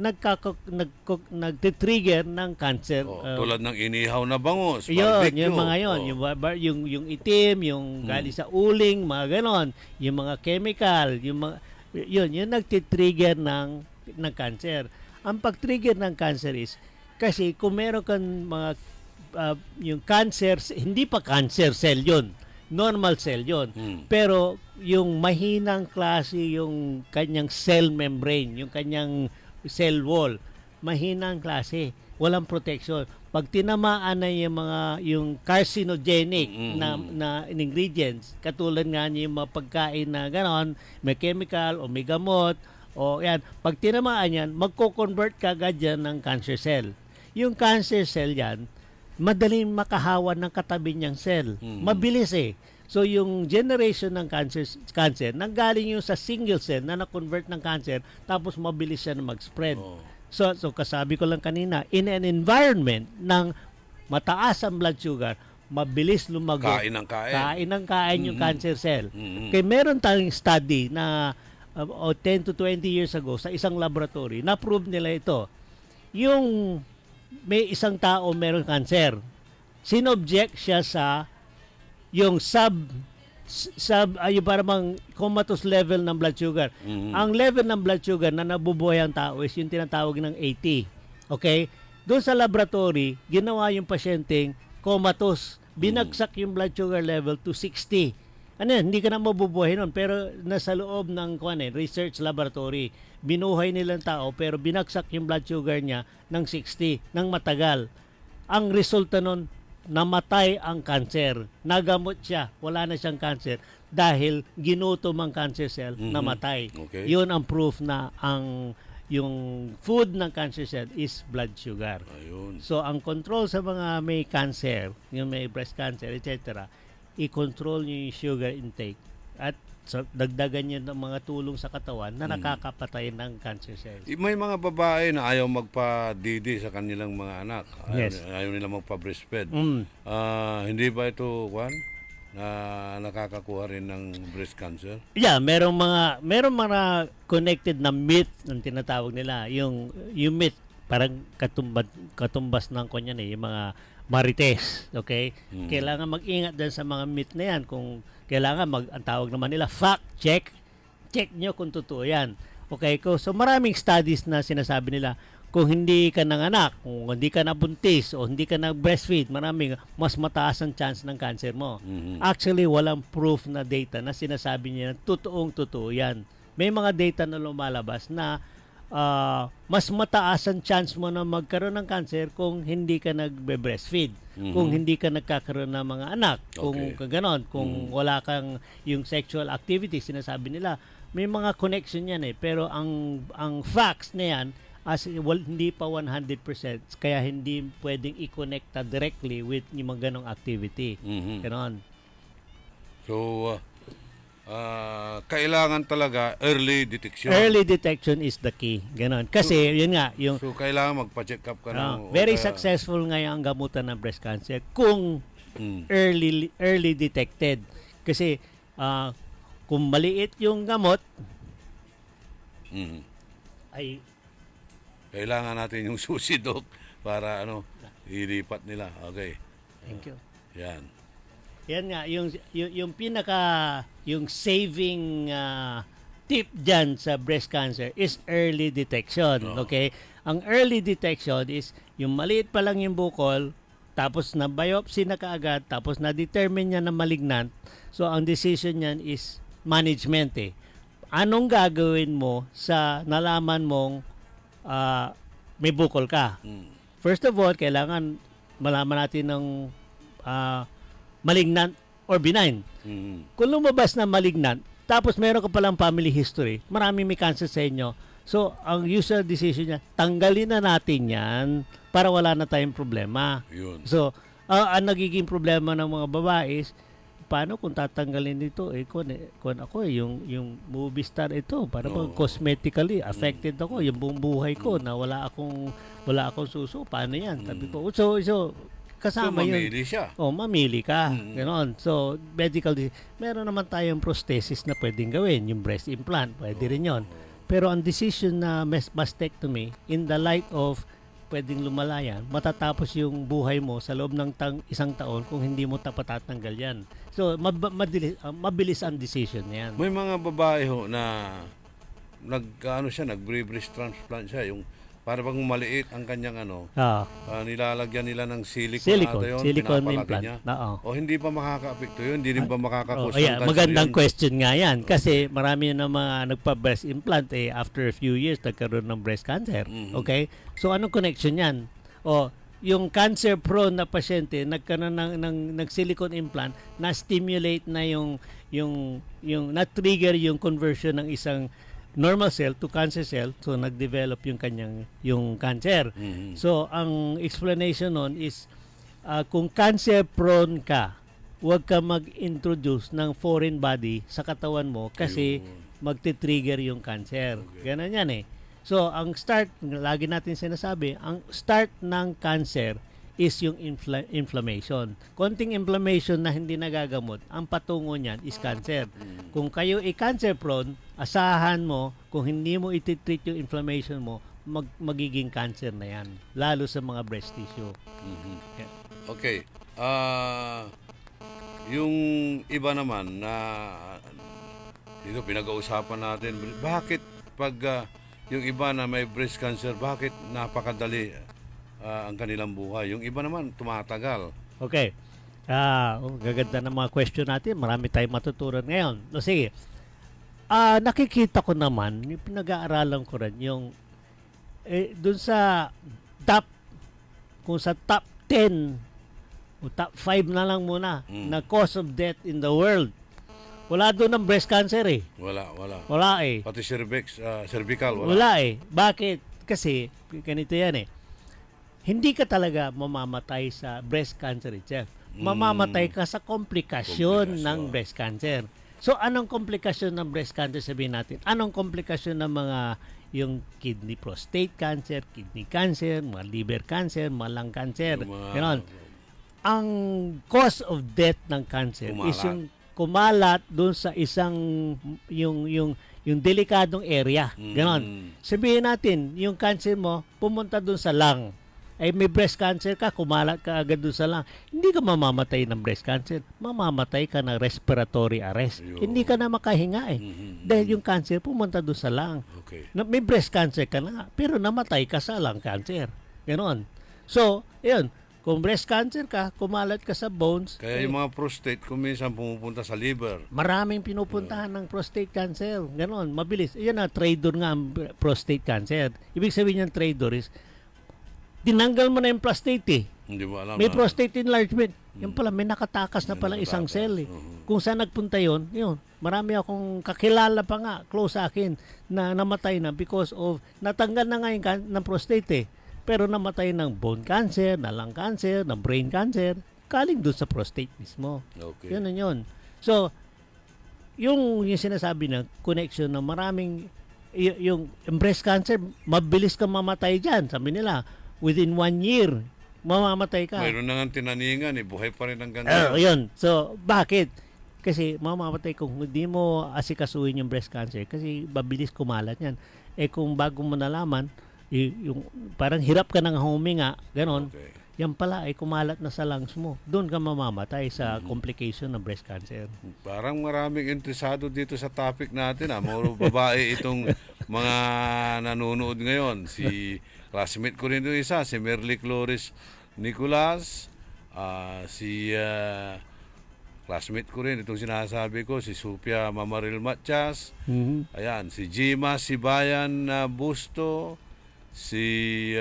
nagtitrigger ng cancer. Tulad ng inihaw na bangus, barbecue. Yung mga yung itim, yung galing sa uling, mga ganon. Yung mga chemical, yung nagtitrigger ng cancer. Ang pag-trigger ng cancer is kasi kung meron kang mga yung cancer, hindi pa cancer cell yun. Normal cell yon. Pero yung mahinang klase yung kanyang cell membrane, yung kanyang cell wall, mahinang klase, walang protection. Pag tinamaan na yung carcinogenic na ingredients, katulad nga yung mga pagkain na ganon, may chemical o may gamot, o yan, pag tinamaan yan, magko-convert kagad yan ng cancer cell. Yung cancer cell yan, madaling makahawa ng katabi niyang cell. Mabilis eh. So yung generation ng cancer, nanggaling yung sa single cell na na-convert ng cancer, tapos mabilis siya na mag-spread. So kasabi ko lang kanina, in an environment ng mataas ang blood sugar, mabilis lumago. Kain ng kain yung cancer cell. Kaya meron tayong study na 10 to 20 years ago sa isang laboratory, na-prove nila ito. Yung may isang tao meron cancer. Sinobject siya sa yung yung parang comatose level ng blood sugar. Ang level ng blood sugar na nabubuhay ang tao is yung tinatawag ng 80. Okay? Doon sa laboratory, ginawa yung pasyenteng comatose. Binagsak yung blood sugar level to 60. Ano yan, hindi ka na mabubuhay nun. Pero nasa loob ng research laboratory, binuhay nilang tao pero binagsak yung blood sugar niya ng 60, ng matagal. Ang resulta nun, namatay ang cancer. Nagamot siya, wala na siyang cancer dahil ginutom ang cancer cell, namatay. Okay. Yun ang proof na yung food ng cancer cell is blood sugar. Ayun. So ang control sa mga may cancer, yung may breast cancer, etc., i-control nyo yung sugar intake at dagdagan nyo ng mga tulong sa katawan na nakakapatay ng cancer cells. May mga babae na ayaw magpa-DD sa kanilang mga anak. Ayaw nila magpa-breastfeed. Hindi ba ito, Juan, na nakakakuha rin ng breast cancer? Yeah, merong mga connected na myth ng tinatawag nila. Yung myth, parang katumbas ng kanyan yung mga marites, okay? Kailangan mag-ingat din sa mga myth na yan. Kung kailangan ang tawag naman nila, fact check. Check nyo kung totoo yan. Okay? So maraming studies na sinasabi nila, kung hindi ka nanganak, kung hindi ka nabuntis, o hindi ka nag-breastfeed, mas mataas ang chance ng cancer mo. Actually, walang proof na data na sinasabi niya na totoong-totoo yan. May mga data na lumalabas na mas mataas ang chance mo na magkaroon ng cancer kung hindi ka nagbe-breastfeed, kung hindi ka nagkakaroon ng mga anak, kung ganon, kung wala kang yung sexual activity, sinasabi nila. May mga connection yan pero ang facts na yan hindi pa 100%, kaya hindi pwedeng i-connecta directly with yung mga ganong activity. Ganon. So, kailangan talaga early detection. Early detection is the key. Ganon. Kasi, yun nga, yung... So, kailangan magpa-check up ka na. Very successful ngayon ang gamutan ng breast cancer kung early detected. Kasi, kung maliit yung gamot, ay... Kailangan natin yung susi, Doc, para ilipat nila. Okay. Thank you. Yan. Yan nga, yung yung saving tip dyan sa breast cancer is early detection. Okay? Ang early detection is yung maliit pa lang yung bukol, tapos na biopsy na kaagad, tapos na-determine niya na malignant. So, ang decision niyan is management Anong gagawin mo sa nalaman mong may bukol ka? First of all, kailangan malaman natin ng malignant or benign. Kung lumabas na malignant, tapos meron ka palang family history, maraming may cancer sa inyo. So, ang usual decision niya, tanggalin na natin yan para wala na tayong problema. Yun. So, ang nagiging problema ng mga babae is, paano kung tatanggalin dito? Kung ako, yung movie star ito, para cosmetically affected ako, yung buong buhay ko na wala akong suso, paano yan? Sabi ko, so kasama yun. Mamili siya. Mamili ka. Ganon. So, meron naman tayong prosthesis na pwedeng gawin. Yung breast implant, pwede rin yun. Pero ang decision na mastectomy, in the light of pwedeng lumalayan, matatapos yung buhay mo sa loob ng isang taon kung hindi mo patatanggal yan. So, mabilis ang decision yan. May mga babae na nag-breast transplant siya, yung para bang maliit ang kanyang nilalagyan nila ng silicone implant. Niya. O hindi pa makaka-apekto yun, hindi rin pa makaka-cause ng cancer magandang yun. question nga yan. Kasi marami na mga nagpa-breast implant after a few years nagkaroon ng breast cancer. Okay? So anong connection yan? Yung cancer prone na pasyente nagkaroon ng silicone implant, na-stimulate na yung na-trigger yung conversion ng isang normal cell to cancer cell, so nag-develop yung cancer. So ang explanation nun is kung cancer prone ka, huwag ka mag-introduce ng foreign body sa katawan mo kasi magti-trigger yung cancer. Ganun yan So ang start, lagi natin sinasabi, ang start ng cancer is yung inflammation. Konting inflammation na hindi nagagamot, ang patungo niyan is cancer. Kung kayo cancer prone, asahan mo, kung hindi mo ititreat yung inflammation mo, magiging cancer na yan. Lalo sa mga breast tissue. Yeah. Okay. Yung iba naman na dito pinag-uusapan natin, bakit pag yung iba na may breast cancer, bakit napakadali ang kanilang buhay? Yung iba naman, tumatagal. Okay. Gaganda ng mga question natin. Marami tayong matutunan ngayon. Sige. Nakikita ko naman, yung pinag-aaralan ko rin, yung dun sa kung sa top 10 o top 5 na lang muna na cause of death in the world, wala doon ng breast cancer Wala. Wala Pati cervical, wala. Wala Bakit? Kasi, ganito yan hindi ka talaga mamamatay sa breast cancer itself. Mamamatay ka sa komplikasyon ng breast cancer. So, anong komplikasyon ng breast cancer, sabihin natin? Anong komplikasyon ng mga yung kidney prostate cancer, kidney cancer, mga liver cancer, mga lung cancer. Ganon. Ang cause of death ng cancer is yung kumalat doon sa isang yung delikadong area. Ganon. Sabihin natin, yung cancer mo pumunta doon sa lung. May breast cancer ka, kumalat ka agad doon sa lung. Hindi ka mamamatay ng breast cancer. Mamamatay ka ng respiratory arrest. Hindi ka na makahinga Dahil yung cancer pumunta doon sa lung. Okay. May breast cancer ka na, pero namatay ka sa lung cancer. Ganon. So, yun. Kung breast cancer ka, kumalat ka sa bones. Kaya yung mga prostate, kung minsan pumupunta sa liver. Maraming pinupuntahan ng prostate cancer. Ganon, mabilis. Yan traitor nga ang prostate cancer. Ibig sabihin ng traitor is, tinanggal mo na yung prostate Hindi mo alam. May prostate enlargement. Yan pala, may nakatakas na pala isang cell eh. Kung saan nagpunta yun, marami akong kakilala pa nga, close sa akin, na namatay na because of, natanggal na nga yung ng prostate eh. Pero namatay ng bone cancer, ng lung cancer, ng brain cancer, kaling doon sa prostate mismo. Okay. Yun yun. So, yung sinasabi na connection na maraming, yung breast cancer, mabilis kang mamatay dyan. Sabi nila, within 1 year, mamamatay ka. Mayroon na nga tinaningan, buhay pa rin ang ganda. Yun. So, bakit? Kasi mamamatay kung hindi mo asikasuhin yung breast cancer kasi mabilis kumalat yan. Kung bago mo nalaman, yung parang hirap ka ng huminga, ganon, yan pala ay kumalat na sa lungs mo. Doon ka mamamatay sa complication ng breast cancer. Parang maraming interesado dito sa topic natin. Mga babae itong mga nanonood ngayon. Si classmate ko rin doon isa, si Merly Cloris Nicolas, si classmate ko rin, itong sinasabi ko, si Sophia Mamaril Matias, ayan, si Jima Sibayan Busto, si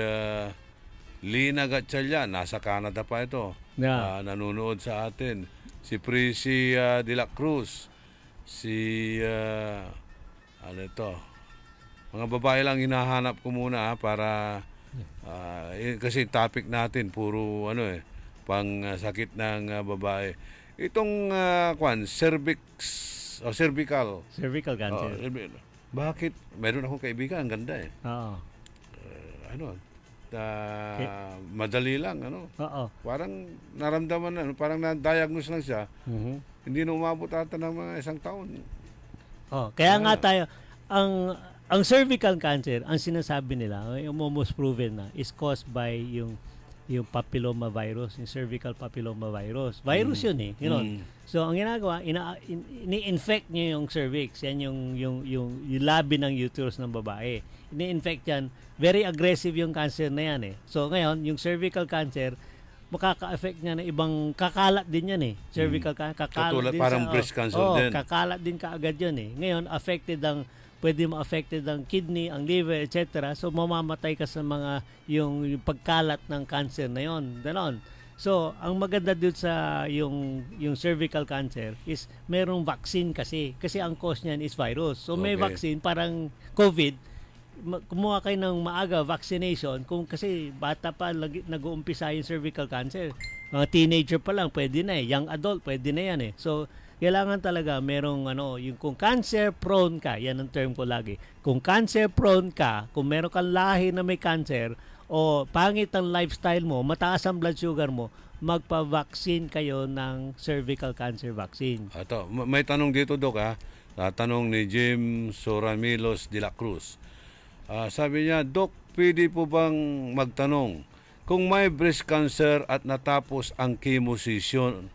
Lina Gatchalian, nasa Canada pa ito, nanonood sa atin, si Prissy de la Cruz, si mga babae lang hinahanap ko muna para kasi topic natin puro pang sakit ng babae. Itong cervical cancer. Bakit? Meron akong kaibigan, ang ganda eh. Oo. Madali lang Parang naramdaman parang na-diagnose lang siya. Hindi na umabot ata ng mga 1 taon. Kaya nga tayo ang cervical cancer, ang sinasabi nila, yung almost proven na, is caused by yung papilloma virus, yung cervical papilloma virus. Virus yun eh. So, ang ginagawa, ini-infect niya yung cervix. Yan yung labi ng uterus ng babae. Ini-infect yan. Very aggressive yung cancer na yan eh. So, ngayon, yung cervical cancer, makaka-affect niya na ibang kakalat din yan eh. Cervical cancer, kakalat din parang breast cancer din. Kakalat din kaagad yun eh. Ngayon, pwede ma-affected ang kidney, ang liver, etc. So, mamamatay ka sa mga yung pagkalat ng cancer na yon. Ganon. So, ang maganda dito sa yung cervical cancer is merong vaccine kasi. Kasi ang cause niyan is virus. So, may vaccine, parang COVID. Kumuha kayo ng maaga vaccination kasi bata pa nag-uumpisa yung cervical cancer. Mga teenager pa lang, pwede na eh. Young adult, pwede na yan eh. So, kailangan talaga merong yung kung cancer prone ka, yan ang term ko lagi. Kung cancer prone ka, kung meron kang lahi na may cancer o pangit ang lifestyle mo, mataas ang blood sugar mo, magpa-vaccine kayo ng cervical cancer vaccine. May tanong dito, Dok, Tanong ni Jim Soramilos de la Cruz. Sabi niya, Dok, pwede po bang magtanong kung may breast cancer at natapos ang chemosession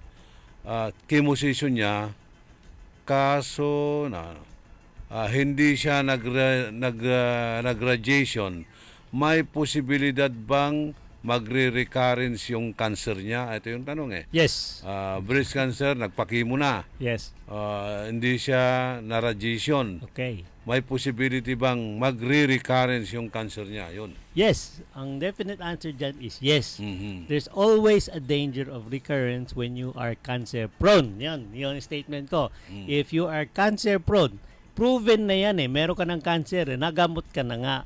niya, kaso hindi siya nag-radiation, may posibilidad bang magre-recurrence yung cancer niya? Ito yung tanong eh. Yes. Breast cancer, nagpa-chemo na. Yes. Hindi siya na-radiation. Okay. May possibility bang magre-recurrence yung cancer niya? Yun. Yes. Ang definite answer dyan is yes. There's always a danger of recurrence when you are cancer prone. Yan yung statement ko. If you are cancer prone, proven na yan eh. Meron ka ng cancer nagamot ka na nga.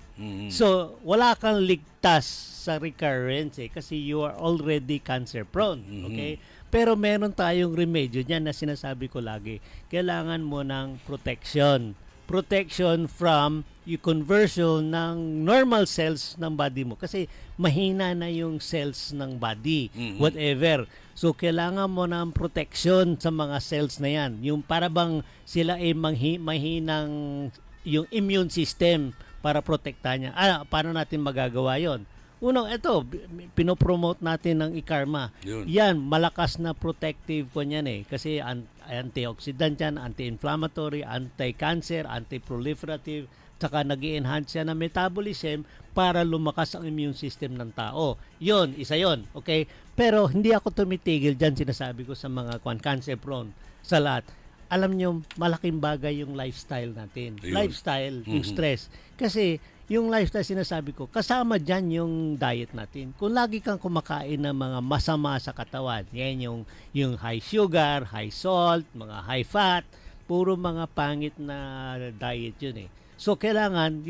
So, wala kang ligtas sa recurrence kasi you are already cancer prone. Okay? Pero meron tayong remedyo dyan na sinasabi ko lagi. Kailangan mo ng protection. Protection from yung conversion ng normal cells ng body mo. Kasi mahina na yung cells ng body. Whatever. So, kailangan mo ng protection sa mga cells na yan. Yung para bang sila ay mahinang yung immune system para protektahan niya. Paano natin magagawa yon? Unang, ito, pinopromote natin ng ikarma. Yan, malakas na protective ko niyan eh. Kasi antioxidant yan, anti-inflammatory, anti-cancer, anti-proliferative, saka nag-i-enhance yan ng metabolism para lumakas ang immune system ng tao. Yon, isa yon, okay? Pero hindi ako tumitigil dyan, sinasabi ko sa mga cancer prone, sa lahat. Alam nyo, malaking bagay yung lifestyle natin. Lifestyle, yung stress. Kasi yung lifestyle sinasabi ko, kasama dyan yung diet natin. Kung lagi kang kumakain ng mga masama sa katawan, yan yung high sugar, high salt, mga high fat, puro mga pangit na diet yun eh. So kailangan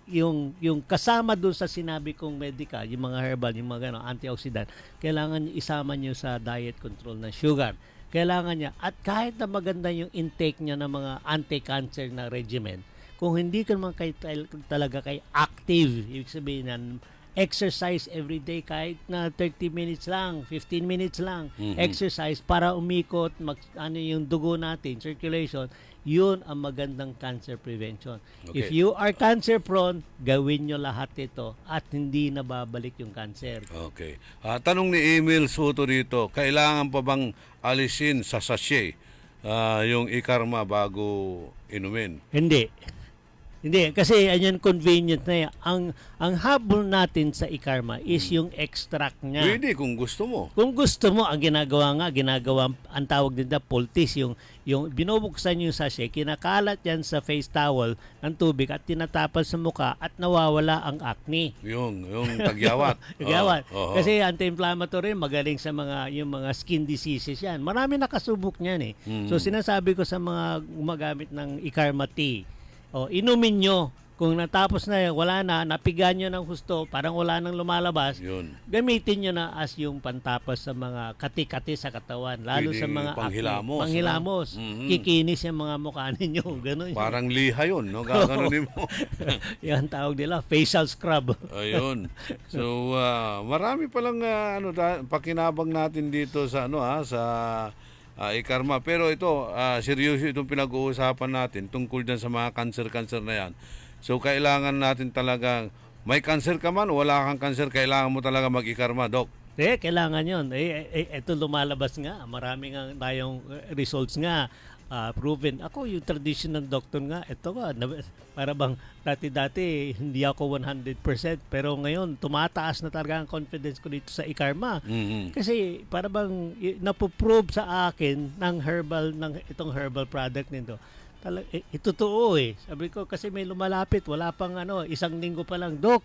yung kasama dun sa sinabi kong medical, yung mga herbal, yung mga antioxidant, kailangan isama nyo sa diet control ng sugar. Kailangan niya, at kahit na maganda yung intake niya ng mga anti-cancer na regimen, kung hindi ka naman talaga kay active, ibig sabihin na exercise every day kahit na 30 minutes lang, 15 minutes lang, exercise para umikot, yung dugo natin, circulation, yun ang magandang cancer prevention. Okay. If you are cancer prone, gawin nyo lahat ito at hindi na babalik yung cancer. Okay. Tanong ni Emil Soto dito, kailangan pa bang alisin sa sachet yung ikarma bago inumin? Hindi, kasi ayan convenient na yan. Ang habol natin sa ikarma is yung extract niya. Pwede kung gusto mo. Kung gusto mo, ang ginagawa, ang tawag din na poultice, yung binubuksan yung sachet, kinakalat yan sa face towel ng tubig at tinatapal sa muka at nawawala ang acne. Yung tagyawat. Tagyawat. Oo. Kasi anti-inflammatory, magaling sa yung mga skin diseases yan. Marami nakasubok niyan eh. So sinasabi ko sa mga gumagamit ng ikarma tea, inumin nyo. Kung natapos na wala na, napigan nyo ng husto, parang wala nang lumalabas, gamitin nyo na as yung pantapos sa mga kati-kati sa katawan. Lalo Pwede sa mga panghilamos. Panghilamos. Kikinis yung mga mukha ninyo. Ganun. Parang liha yun, no? Gaganunin mo. Yan tawag nila, facial scrub. Ayun. So, marami palang pakinabang natin dito sa sa ikarma. Pero ito, seryoso itong pinag-uusapan natin tungkol dyan sa mga cancer na yan. So, kailangan natin talagang, may cancer ka man, wala kang cancer, kailangan mo talaga mag-ikarma, Doc. Kailangan yun. Ito lumalabas nga. Marami nga tayong results nga. Proven. Ako, yung traditional doctor nga, ito nga, para bang dati-dati, hindi ako 100%, pero ngayon, tumataas na talaga ang confidence ko dito sa ikarma. Kasi, para bang, napoprove sa akin ng itong herbal product nito. Ito totoo eh. Sabi ko, kasi may lumalapit, wala pang isang linggo pa lang, Doc,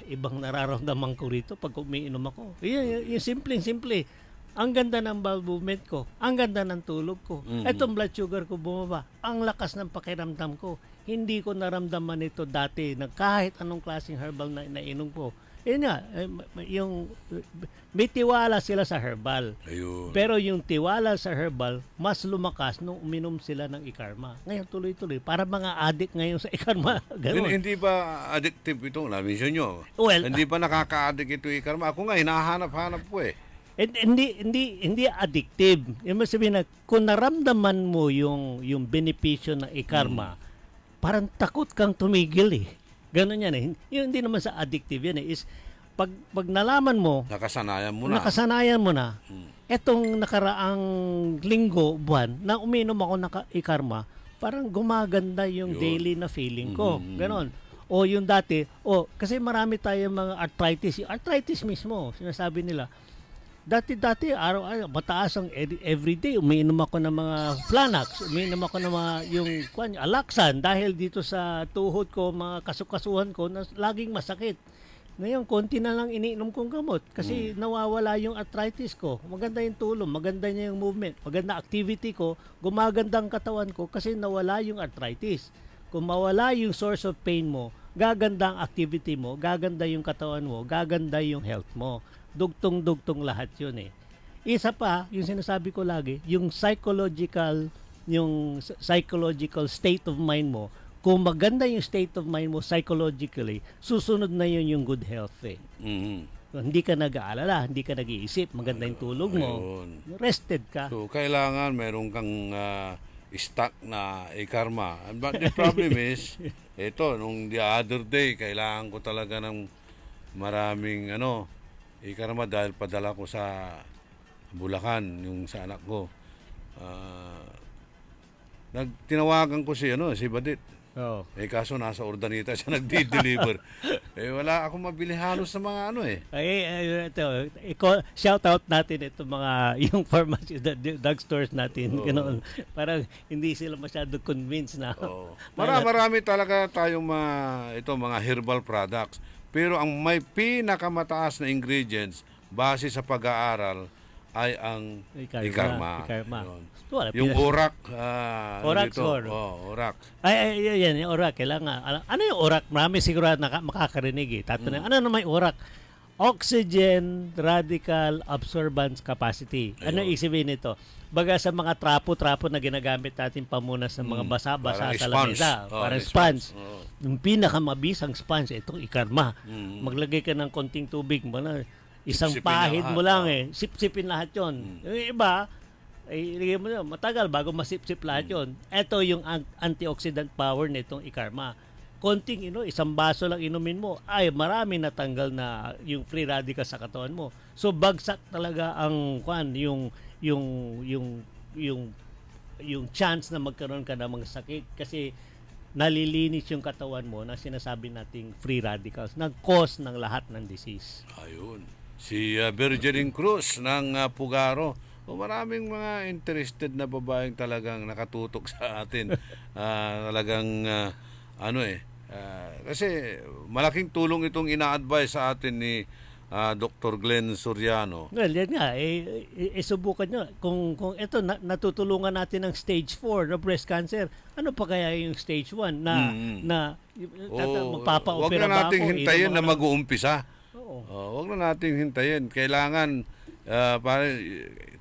ibang nararamdaman ko rito pag umiinom ako. Yung simple. Ang ganda ng bowel movement ko. Ang ganda ng tulog ko. Etong blood sugar ko bumaba. Ang lakas ng pakiramdam ko. Hindi ko naramdaman ito dati na kahit anong klaseng herbal na nainom ko. Yun nga, may tiwala sila sa herbal. Ayun. Pero yung tiwala sa herbal, mas lumakas nung uminom sila ng ikarma. Ngayon, tuloy-tuloy. Para mga addict ngayon sa ikarma. Ganun. Hindi ba addictive ito? Lamin nyo. Well, hindi ba nakaka-addict ito ikarma? Ako nga, hinahanap-hanap ko eh. Hindi addictive. Yung sabihin na, kung naramdaman mo yung benepisyo ng ikarma, parang takot kang tumigil eh. Ganon yan eh. Yung hindi naman sa addictive yan eh. Is, pag nalaman mo, nakasanayan mo na. Etong nakaraang linggo, buwan, na uminom ako ng ikarma, parang gumaganda yung daily na feeling ko. Ganon. O yung dati, kasi marami tayong mga arthritis. Yung arthritis mismo, sinasabi nila, dati araw-araw mataas ang everyday, umiinom ako ng mga Flanax, umiinom ako ng mga Alaxan dahil dito sa tuhod ko, mga kasukasuhan ko na laging masakit. Ngayon konti na lang iniinom kong gamot kasi nawawala yung arthritis ko. Maganda yung tulong, maganda niya yung movement, maganda activity ko, gumaganda ang katawan ko kasi nawala yung arthritis. Kung mawala yung source of pain mo, gaganda ang activity mo, gaganda yung katawan mo, gaganda yung health mo. Dugtong-dugtong lahat yun eh. Isa pa, yung sinasabi ko lagi, yung psychological state of mind mo, kung maganda yung state of mind mo psychologically, susunod na yun yung good health eh. Hindi ka nag-aalala, hindi ka nag-iisip, maganda yung tulog mo, rested ka. So, kailangan meron kang stock na ikarma. But the problem is, nung the other day, kailangan ko talaga ng maraming ikarma dahil padala ko sa Bulacan, yung sa anak ko. Tinawagan ko si Badit. Kaso nasa Urdaneta siya nagdi-deliver. Wala akong mabili halos sa mga ano eh. Shout out natin ito mga yung pharmacy, drugstores natin. Ganoon. Parang hindi sila masyado convinced na. Marami talaga tayong mga herbal products. Pero ang may pinakamataas na ingredients base sa pag-aaral ay ang ikarma. Yung orak. Orak, orak. Yan, yung orak. Kailangan. Ano yung orak? Marami siguro makakarinig eh. Tatanong, ano naman yung orak? Oxygen Radical Absorbance Capacity. Ano isipin nito? Baga sa mga trapo-trapo na ginagamit natin pamunas ng mga basa-basa sa lamesa. Parang sponge. Yung pinakamabisang sponge, itong ikarma. Maglagay ka ng konting tubig mo na isang pahid mo lang sip-sipin lahat yon. Yung iba, ilagay mo yun, matagal bago masip-sip lahat yon. Ito yung antioxidant power nitong ikarma. Konting isang baso lang inumin mo, ay marami natanggal na yung free radical sa katawan mo. So bagsak talaga ang yung chance na magkaroon ka ng mga sakit kasi nalilinis yung katawan mo na sinasabi nating free radicals, nag-cause ng lahat ng disease. Ayun. Si Virgilin Cruz ng Pugaro. Maraming mga interested na babaeng talagang nakatutok sa atin. Talagang kasi malaking tulong itong ina-advise sa atin ni Dr. Glenn Soriano. Well, yan nga. Subukan nyo. Kung ito, natutulungan natin ng stage 4 na breast cancer, ano pa kaya yung stage 1 na magpapa-opera wag na nating hintayin na mag-uumpisa. Wag na nating hintayin. Kailangan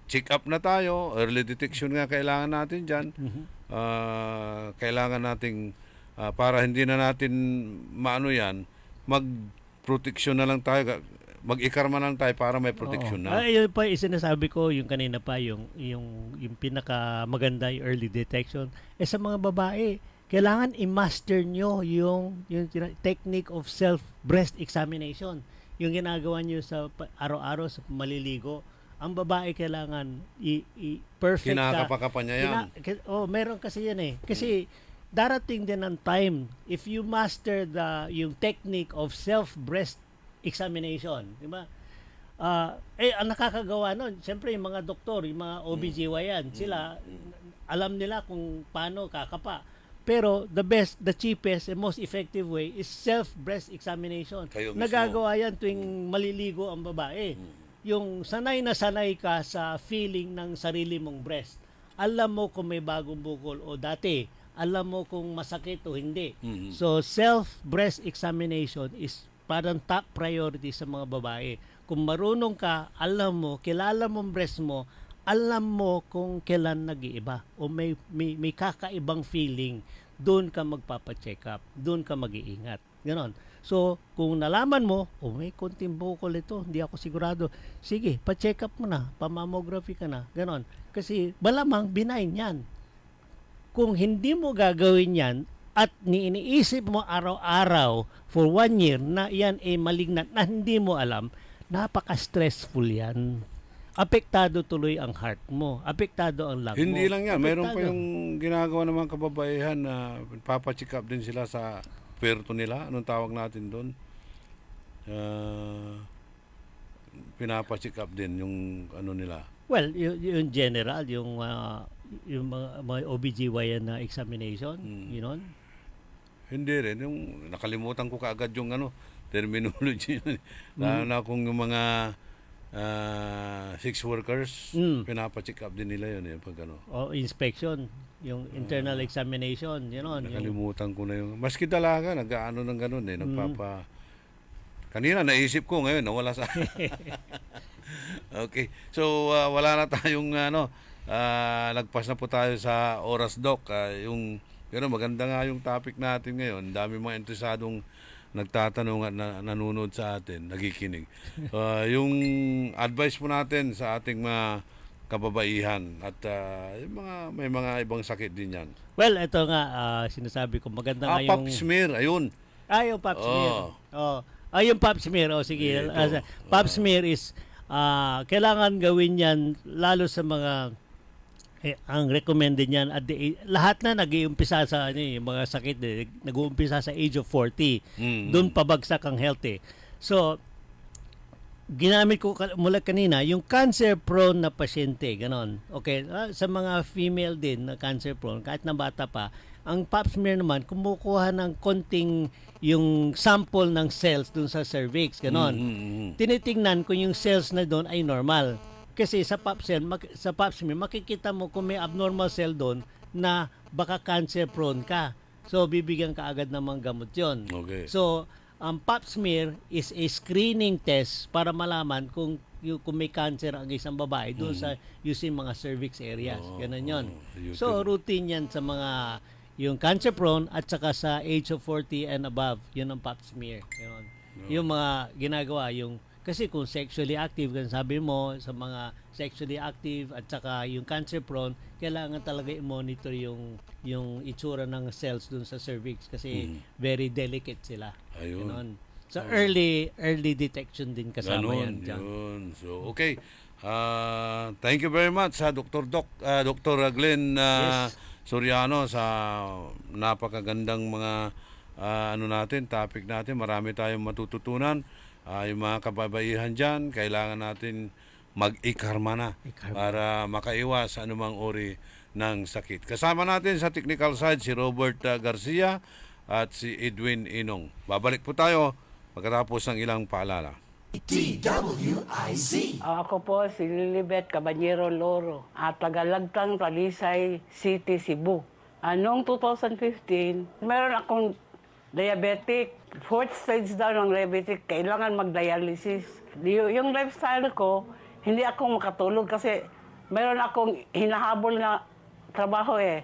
check up na tayo. Early detection nga kailangan natin dyan. Kailangan nating para hindi na natin mag-protection na lang tayo. Mag-ikarma lang tayo para may protection na. Yun pa sinasabi ko, yung kanina pa, yung pinaka maganda yung early detection. Sa mga babae, kailangan i-master nyo yung technique of self-breast examination. Yung ginagawa nyo sa araw-araw sa maliligo. Ang babae kailangan perfect kinakapakapan niya yan. Meron kasi yan eh. Kasi darating din ang time, if you master yung technique of self-breast examination, di ba? Ang nakakagawa nun, siyempre yung mga doktor, yung mga OBGYN, sila, alam nila kung paano kakapa. Pero the cheapest and most effective way is self-breast examination. Nagagawa yan tuwing maliligo ang babae. Yung sanay na sanay ka sa feeling ng sarili mong breast. Alam mo kung may bagong bukol o dati. Alam mo kung masakit o hindi. So, self-breast examination is parang top priority sa mga babae. Kung marunong ka, alam mo, kilala mong breast mo, alam mo kung kailan nag-iiba o may kakaibang feeling, doon ka magpapa-check up, doon ka mag-iingat. Ganon. So, kung nalaman mo, may konting bukol ito, hindi ako sigurado, sige, pa-check up mo na, pa-mammography ka na, ganon. Kasi malamang benign yan. Kung hindi mo gagawin yan, at iniisip mo araw-araw for 1 year na yan ay malignant na hindi mo alam, napaka-stressful yan. Apektado tuloy ang heart mo. Apektado ang lung mo. Hindi lang yan. Mayroon pa yung ginagawa ng mga kababaihan na papacheck up din sila sa puerto nila. Anong tawag natin doon? Pinapacheck up din yung ano nila. Well, yung general, yung mga OBGYN na examination, yun. Hindi rin. Yung nakalimutan ko kaagad yung terminology. Lalo na kung yung mga sex workers, pinapacheck up din nila yun. Pag inspection. Yung internal examination. Nakalimutan ko na yung... Maski dalaga, nag-ano ng ganun Kanina naisip ko, ngayon nawala sa... Okay. So, wala na tayong lagpas na po tayo sa oras, Doc. Maganda nga yung topic natin ngayon. Dami mga interesadong nagtatanong at nanonood sa atin, nagikinig. Yung advice po natin sa ating mga kababaihan at may mga ibang sakit din yan. Well, ito nga, sinasabi ko, maganda nga yung... Pap smear, ayun. Yung pap smear. Yung pap smear, sige. Pap smear is, kailangan gawin yan, lalo sa mga ang recommended niyan at lahat na nag-uumpisa sa yung mga sakit nag-uumpisa sa age of 40. Doon pabagsak ang health eh. So ginamit ko mula kanina yung cancer prone na pasyente, ganon. Okay, sa mga female din na cancer prone kahit na bata pa, ang pap smear naman kumukuha ng konting yung sample ng cells dun sa cervix, ganon. Tinitingnan kung yung cells na doon ay normal. Kasi sa pap smear makikita mo kung may abnormal cell doon na baka cancer prone ka. So bibigyan ka agad ng mga gamot 'yon. Okay. So ang pap smear is a screening test para malaman kung may cancer ang isang babae doon sa using mga cervix areas. Ganun 'yon. So routine 'yan sa mga yung cancer prone at saka sa age of 40 and above, 'yun ang pap smear. Ganun. Yung mga ginagawa yung kasi kung sexually active, kan sabi mo, sa mga sexually active at saka yung cancer prone, kailangan talaga i-monitor yung itsura ng cells dun sa cervix kasi very delicate sila. Ayun. Ganon. So early detection din kasama yan dyan. Yun. So okay. Thank you very much sa Dr. Glenn Soriano sa napakagandang mga topic natin. Marami tayong matututunan. Yung mga kababaihan dyan, kailangan natin mag-ikarma na para makaiwas sa anumang uri ng sakit. Kasama natin sa technical side si Robert Garcia at si Edwin Inong. Babalik po tayo pagkatapos ng ilang paalala. DWIZ. Ako po si Lilibet Caballero Loro at tagalagtang Talisay City, Cebu. Noong 2015, meron akong diabetic, 4th stage daw ng diabetic, kailangan mag-dialysis. Yung lifestyle ko, hindi ako makatulog kasi meron akong hinahabol na trabaho eh.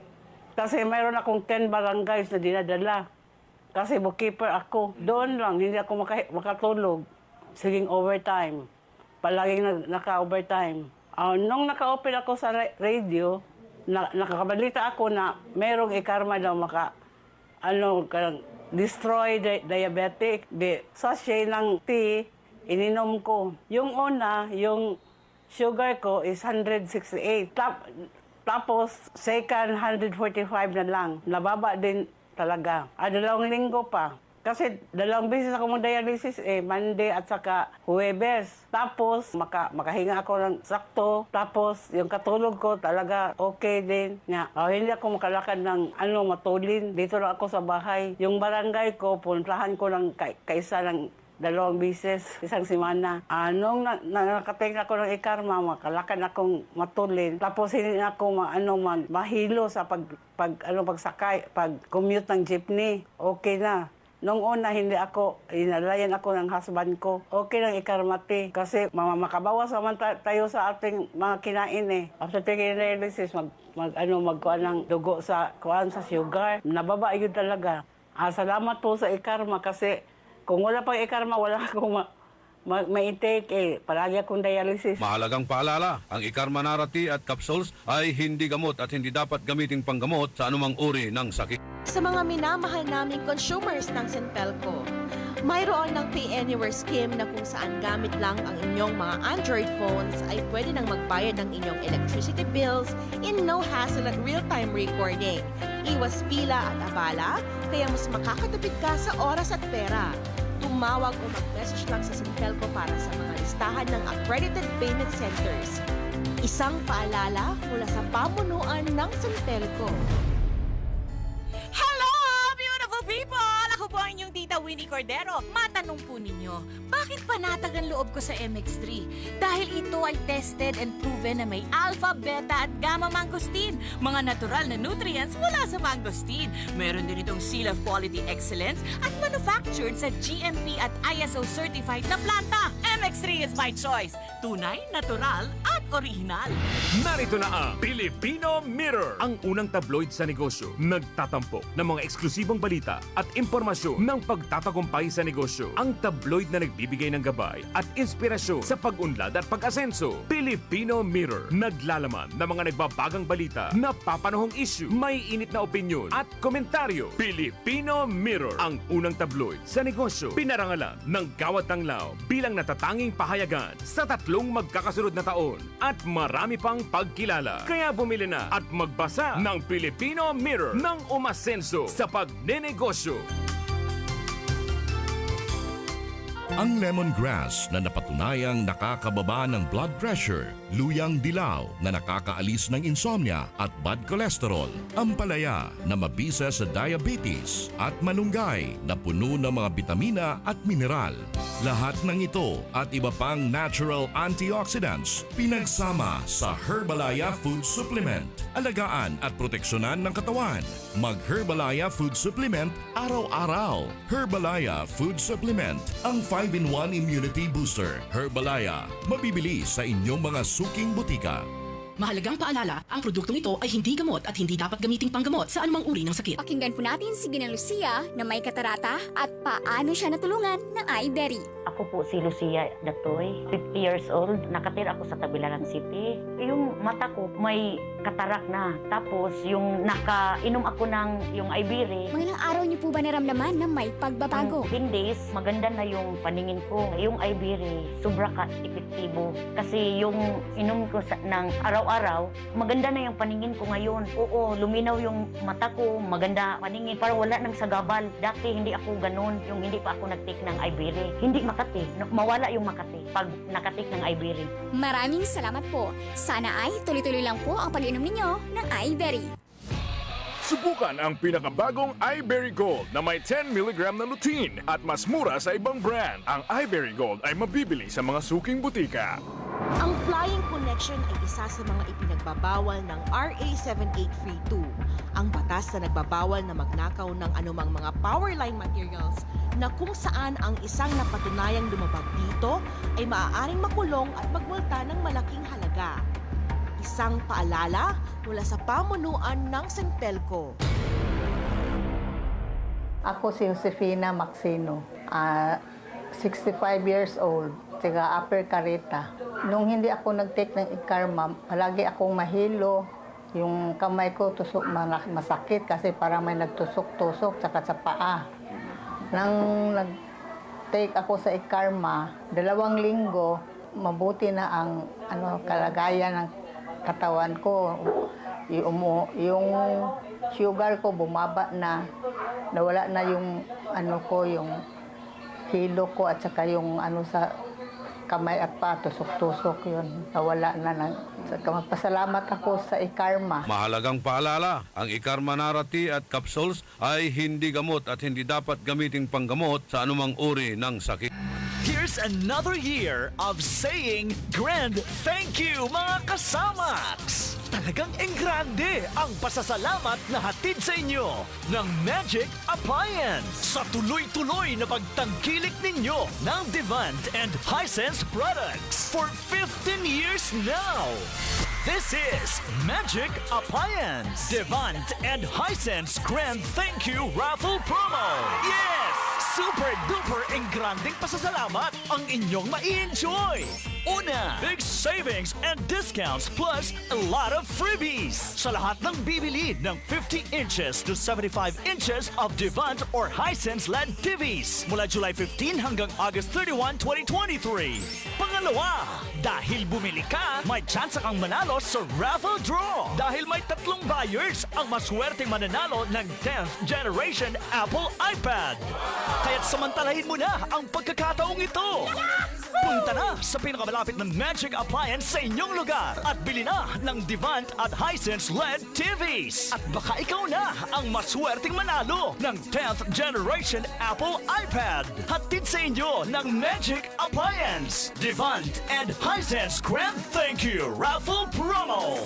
Kasi meron akong 10 barangays na dinadala. Kasi bookkeeper ako. Doon lang, hindi ako makatulog. Siging overtime. Palaging naka-overtime. Nung naka-open ako sa radio, nakakabalita ako na merong ikarma daw destroy diabetic. Sachet ng tea, ininom ko. Yung una, yung sugar ko is 168. Tapos, second, 145 na lang. Nababa din talaga. 2 linggo pa. Kasi 2 beses ako mag-dialysis Monday at saka Huwebes. Tapos, makahinga ako ng sakto. Tapos, yung katulog ko talaga okay din. Hindi ako makalakad ng matulin. Dito lang ako sa bahay. Yung barangay ko, puntahan ko ng kaisa ng 2 beses, isang semana. Nung nakatake ako ng ikarma, makalakad akong matulin. Tapos, hindi ako mahilo sa pagsakay, pag-commute ng jeepney. Okay na. Nung una, inalayan ako ng husband ko. Okay lang ikarmati. Kasi makabawas naman tayo sa ating mga kinain After taking dialysis, magkuhan ng dugo sa sugar. Nababa yun talaga. Salamat po sa ikarma kasi kung wala pang ikarma, wala akong ma-intake Palagi akong dialysis. Mahalagang paalala, ang Ikarma Narati at capsules ay hindi gamot at hindi dapat gamiting panggamot sa anumang uri ng sakit. Sa mga minamahal naming consumers ng Sintelco, mayroon ng Pay Anywhere scheme na kung saan gamit lang ang inyong mga Android phones ay pwede nang magbayad ng inyong electricity bills in no hassle at real-time recording. Iwas pila at abala, kaya mas makakatipid ka sa oras at pera. Tumawag o mag-message lang sa Sintelco para sa mga listahan ng accredited payment centers. Isang paalala mula sa pamunuan ng Sintelco. Hello, beautiful people! Ako po ang inyong tita Winnie Cordero. Matanong po ninyo, bakit panatag ang loob ko sa MX3? Dahil ito ay tested and proven na may alpha, beta at gamma mangosteen. Mga natural na nutrients mula sa mangosteen. Meron din itong Seal of Quality Excellence at manufactured sa GMP at ISO certified na planta. MX3 is my choice. Tunay, natural at original. Narito na ang Filipino Mirror, ang unang tabloid sa negosyo. Nagtatampo ng mga eksklusibong balita at impormasyon ng pagtatagumpay sa negosyo. Ang tabloid na nagbibigay ng gabay at inspirasyon sa pag-unlad at pag-asenso. Filipino Mirror, naglalaman ng mga nagbabagang balita, napapanahong issue, may init na opinyon at komentaryo. Filipino Mirror, ang unang tabloid sa negosyo. Pinarangalan ng Gawad Tanglao bilang natatanging pahayagan sa 3 magkakasunod na taon. at marami pang pagkilala. Kaya bumili na at magbasa ng Filipino Mirror ng umasenso sa pagnenegosyo. Ang lemongrass na napatunayang nakakababa ng blood pressure, luyang dilaw na nakakaalis ng insomnia at bad cholesterol, ampalaya na mabisa sa diabetes at malunggay na puno ng mga bitamina at mineral. Lahat ng ito at iba pang natural antioxidants pinagsama sa Herbalaya Food Supplement. Alagaan at proteksyonan ng katawan. Mag-Herbalaya Food Supplement araw-araw. Herbalaya Food Supplement, ang 5-in-1 Immunity Booster. Herbalaya, mabibili sa inyong mga suking butika. Mahalagang paalala, ang produktong ito ay hindi gamot at hindi dapat gamiting panggamot sa anumang uri ng sakit. Pakinggan po natin si Ginang Lucia na may katarata at paano siya natulungan ng iBerry. Ako po si Lucia Datoy, 50 years old. Nakatira ako sa Tabilaran City. Yung mata ko may katarak na. Tapos yung nakainom ako ng yung iBerry. Mga ilang araw niyo po ba naramdaman na may pagbabago? 10 days, maganda na yung paningin ko. Yung iBerry, sobra ka epektibo. Kasi yung inom ko ng araw-araw, maganda na yung paningin ko ngayon. Oo, luminaw yung mata ko, maganda paningin. Parang wala nang sagabal. Dati hindi ako ganun, yung hindi pa ako nag-take ng iBerry. Hindi makati. Mawala yung makati pag nakatik ng iBerry. Maraming salamat po. Sana ay tuloy-tuloy lang po ang pag-inom ninyo ng iBerry. Subukan ang pinakabagong iBerry Gold na may 10 mg na lutein at mas mura sa ibang brand. Ang iBerry Gold ay mabibili sa mga suking butika. Ang Flying Connection ay isa sa mga ipinagbabawal ng RA 7832, ang batas na nagbabawal na magnakaw ng anumang mga power line materials na kung saan ang isang napatunayang lumabag dito ay maaaring makulong at magmulta ng malaking halaga. Isang paalala mula sa pamunuan ng Sentelco. Ako si Josefina Maxino, 65 years old, taga Upper Carita. Nung hindi ako nag-take ng Ikarma, palagi akong mahilo. Yung kamay ko masakit kasi parang may nagtusok-tusok tsaka sa paa. Nang nag-take ako sa Ikarma, 2 linggo, mabuti na ang kalagayan ng katawan ko. Yung sugar ko bumaba na, nawala na yung yung hilo ko at saka yung sa kamay at pa, tusok-tusok yun. Nawala na. Magpasalamat ako sa Ikarma. Mahalagang paalala, ang Ikarma Narati at capsules ay hindi gamot at hindi dapat gamiting panggamot sa anumang uri ng sakit. Here's another year of saying grand thank you, mga kasamax! Talagang engrande ang pasasalamat na hatid sa inyo ng Magic Appliance sa tuloy-tuloy na pagtangkilik ninyo ng Devant and Hisense products for 15 years now. This is Magic Appliance Devant and Hisense Grand Thank You Raffle Promo. Yes! Super duper engranding pasasalamat ang inyong mai-enjoy. Una, big savings and discounts plus a lot of freebies sa lahat ng bibili ng 50 inches to 75 inches of Devant or Hisense LED TVs mula July 15 hanggang August 31, 2023. Pangalawa, dahil bumili ka, may chance kang manalo sa raffle draw. Dahil may 3 buyers ang maswerteng mananalo ng 10th generation Apple iPad. Kaya't samantalahin mo na ang pagkakataong ito. Punta na sa pinakamalapit ng Magic Appliance sa inyong lugar at bili na ng Devant at Hisense LED TVs. At baka ikaw na ang maswerteng manalo ng 10th generation Apple iPad. Hatid sa inyo ng Magic Appliance, Devant and Hisense Grand Thank You Raffle Promo.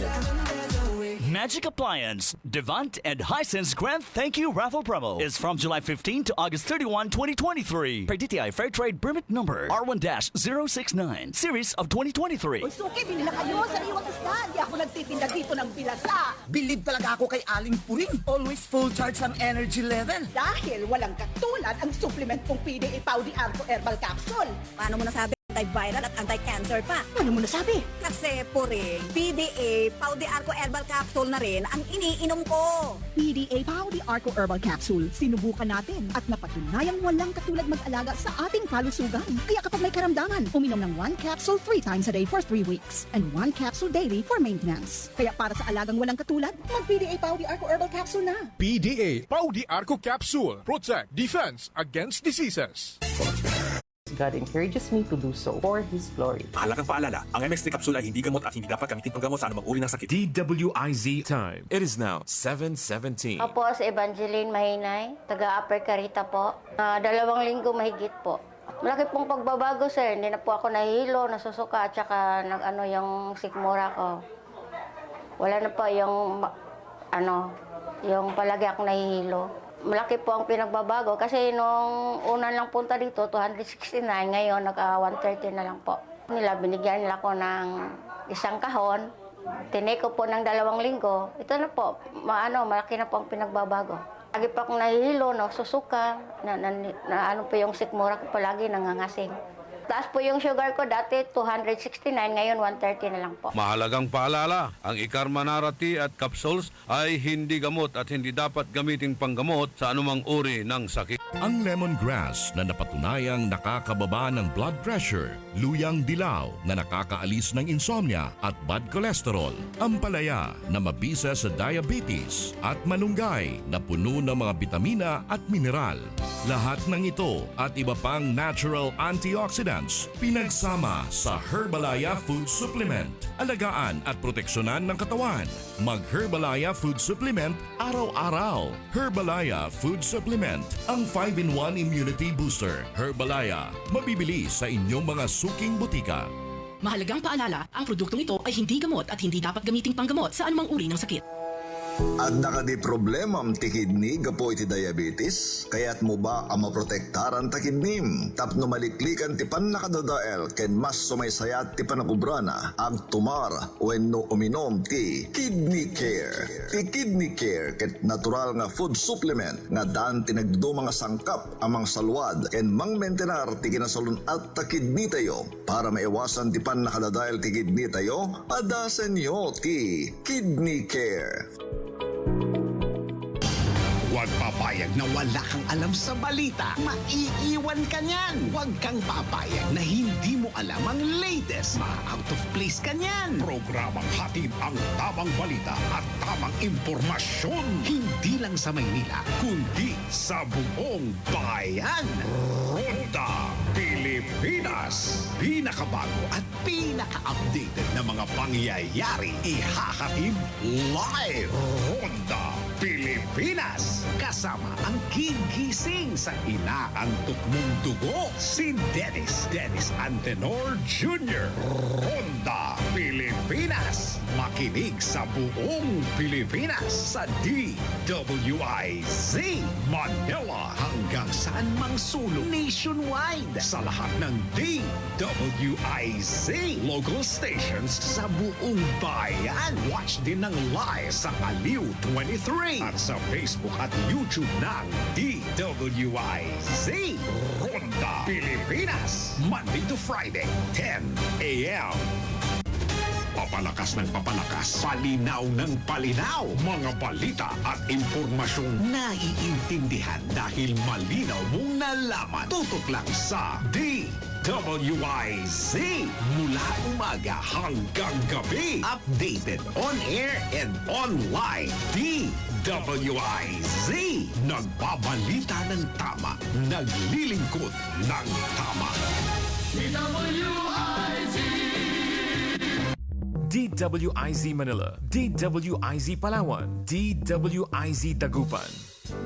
Magic Appliance, Devant and Hisense Grand Thank You Raffle Promo is from July 15 to August 31, 2023. Per DTI Fair Trade Permit Number R1-069, Series of 2023. Uy, Suki, binila kayo sa iwang isda. Hindi ako nagtitinda dito ng bilasa. Bilib talaga ako kay Aling Puring. Always full charge ang energy level. Dahil walang katulad ang supplement kong PDA Pau di Arco Herbal Capsule. Paano mo nasabi? antiviral at anti-cancer pa. Ano mo nasabi? Kasi puring, PDA, Pau de Arco Herbal Capsule na rin ang iniinom ko. PDA Pau de Arco Herbal Capsule. Sinubukan natin at napatunayang walang katulad mag-alaga sa ating kalusugan. Kaya kapag may karamdaman, uminom ng 1 capsule 3 times a day for 3 weeks and 1 capsule daily for maintenance. Kaya para sa alagang walang katulad, mag-PDA Pau de Arco Herbal Capsule na. PDA Pau de Arco Capsule. Protect Defense Against Diseases. God encourages me to do so for His glory. Mahalagang paalala, ang MX3 capsule ay hindi gamot at hindi dapat gamitin panggamot sa anumang uri ng sakit. DWIZ time. It is now 7:17. Opo, si Evangeline Mahinay, taga Upper Carita po. 2 linggo mahigit po. Malaki pong pagbabago, sir. Hindi na po ako nahihilo, nasusuka, at saka yung sikmura ko. Wala na po yung palagi akong nahihilo. Malaki po ang pinagbabago kasi nung una lang punta dito, 269, ngayon naka-130 na lang po. Binigyan nila ko ng 1 kahon, tinake ko po ng 2 linggo, ito na po, malaki na po ang pinagbabago. Lagi pa akong nahihilo, susuka, po yung sikmura ko palagi nangangasing. Taas po yung sugar ko dati 269, ngayon 130 na lang po. Mahalagang paalala, ang Ikarmanara tea at capsules ay hindi gamot at hindi dapat gamiting panggamot sa anumang uri ng sakit. Ang lemongrass na napatunayang nakakababa ng blood pressure, luyang dilaw na nakakaalis ng insomnia at bad cholesterol, ampalaya na mabisa sa diabetes at malunggay na puno ng mga bitamina at mineral. Lahat ng ito at iba pang natural antioxidants pinagsama sa Herbalaya Food Supplement. Alagaan at proteksyonan ng katawan. Mag-Herbalaya Food Supplement araw-araw. Herbalaya Food Supplement, ang 5-in-1 immunity booster. Herbalaya, mabibili sa inyong mga suking butika. Mahalagang paalala, ang produktong ito ay hindi gamot at hindi dapat gamiting panggamot sa anumang uri ng sakit. At nakadi problema am ti kidney gapo iti diabetes, kaya't mo ba ang maprotektaran ta kidnim? Tapno maliklikan ti pan nakadadael ken mas sumaysayat ti panakubrana ag tumar wenno uminom ti Kidney Care. Ti Kidney Care ket natural nga food supplement nga daan ti nagdo mga sangkap amang salwad ken mang maintenar ti kinasalun at ta kidney tayo para maiwasan ti pan nakadadael ti kidney tayo. Padasen nyo ti Kidney Care. Huwag papayag na wala kang alam sa balita. Maiiwan ka niyan. Huwag kang papayag na hindi mo alam ang latest. Out of place ka niyan. Programang hatid ang tamang balita at tamang impormasyon. Hindi lang sa Maynila, kundi sa buong bayan. Ronda Pilipinas. Pinakabago at pinaka-updated na mga pangyayari. Ihahatid live. Ronda Pilipinas. Kasama ang gigising sa inaantok mong dugo, si Dennis Antenor Jr. Ronda Pilipinas. Makinig sa buong Pilipinas sa DWIZ Manila hanggang saan mang sulong nationwide sa lahat ng DWIZ local stations sa buong bayan. Watch din ng live sa Aliw 23 at sa Facebook at YouTube ng DWIZ Ronda Pilipinas, Monday to Friday, 10 a.m. Papalakas ng papalakas, palinaw ng palinaw, mga balita at impormasyong naiintindihan dahil malinaw mong nalaman. Tutok lang sa DWIZ mula umaga hanggang gabi. Updated on air and online. DWIZ, nagbabalita ng tama, naglilingkod ng tama. DWIZ Manila, DWIZ Palawan, DWIZ Dagupan.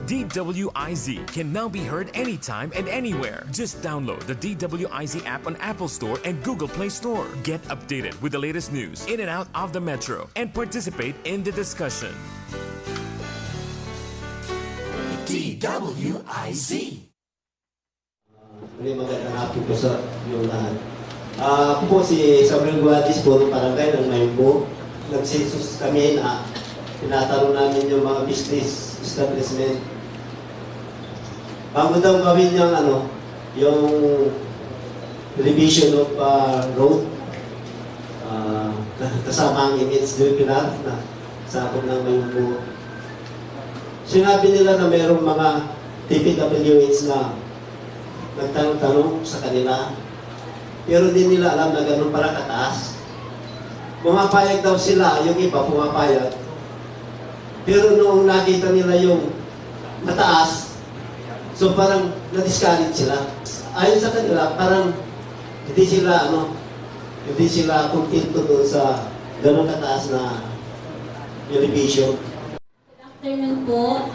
DWIZ can now be heard anytime and anywhere. Just download the DWIZ app on Apple Store and Google Play Store. Get updated with the latest news in and out of the metro and participate in the discussion. DWIZ. Magandang hapon po sa iyong lahat. Ako po si Samuel Guadis po ng Barangay ng Mayumbo. Nagsensus kami na tinatanong namin yung mga business establishment. Bago daw gawin yung yung revision of road. Kasama ang image circular na sakop ng Mayumbo. Sinabi nila na mayroong mga TPWH na nagtanong-tanong sa kanila, pero di nila alam na ganun pala kataas. Pumapayag daw sila, yung iba pumapayag. Pero noong nakita nila yung mataas, so parang na-discourage sila. Ayon sa kanila, parang hindi sila kontento doon sa ganun kataas na elevation. Good afternoon po.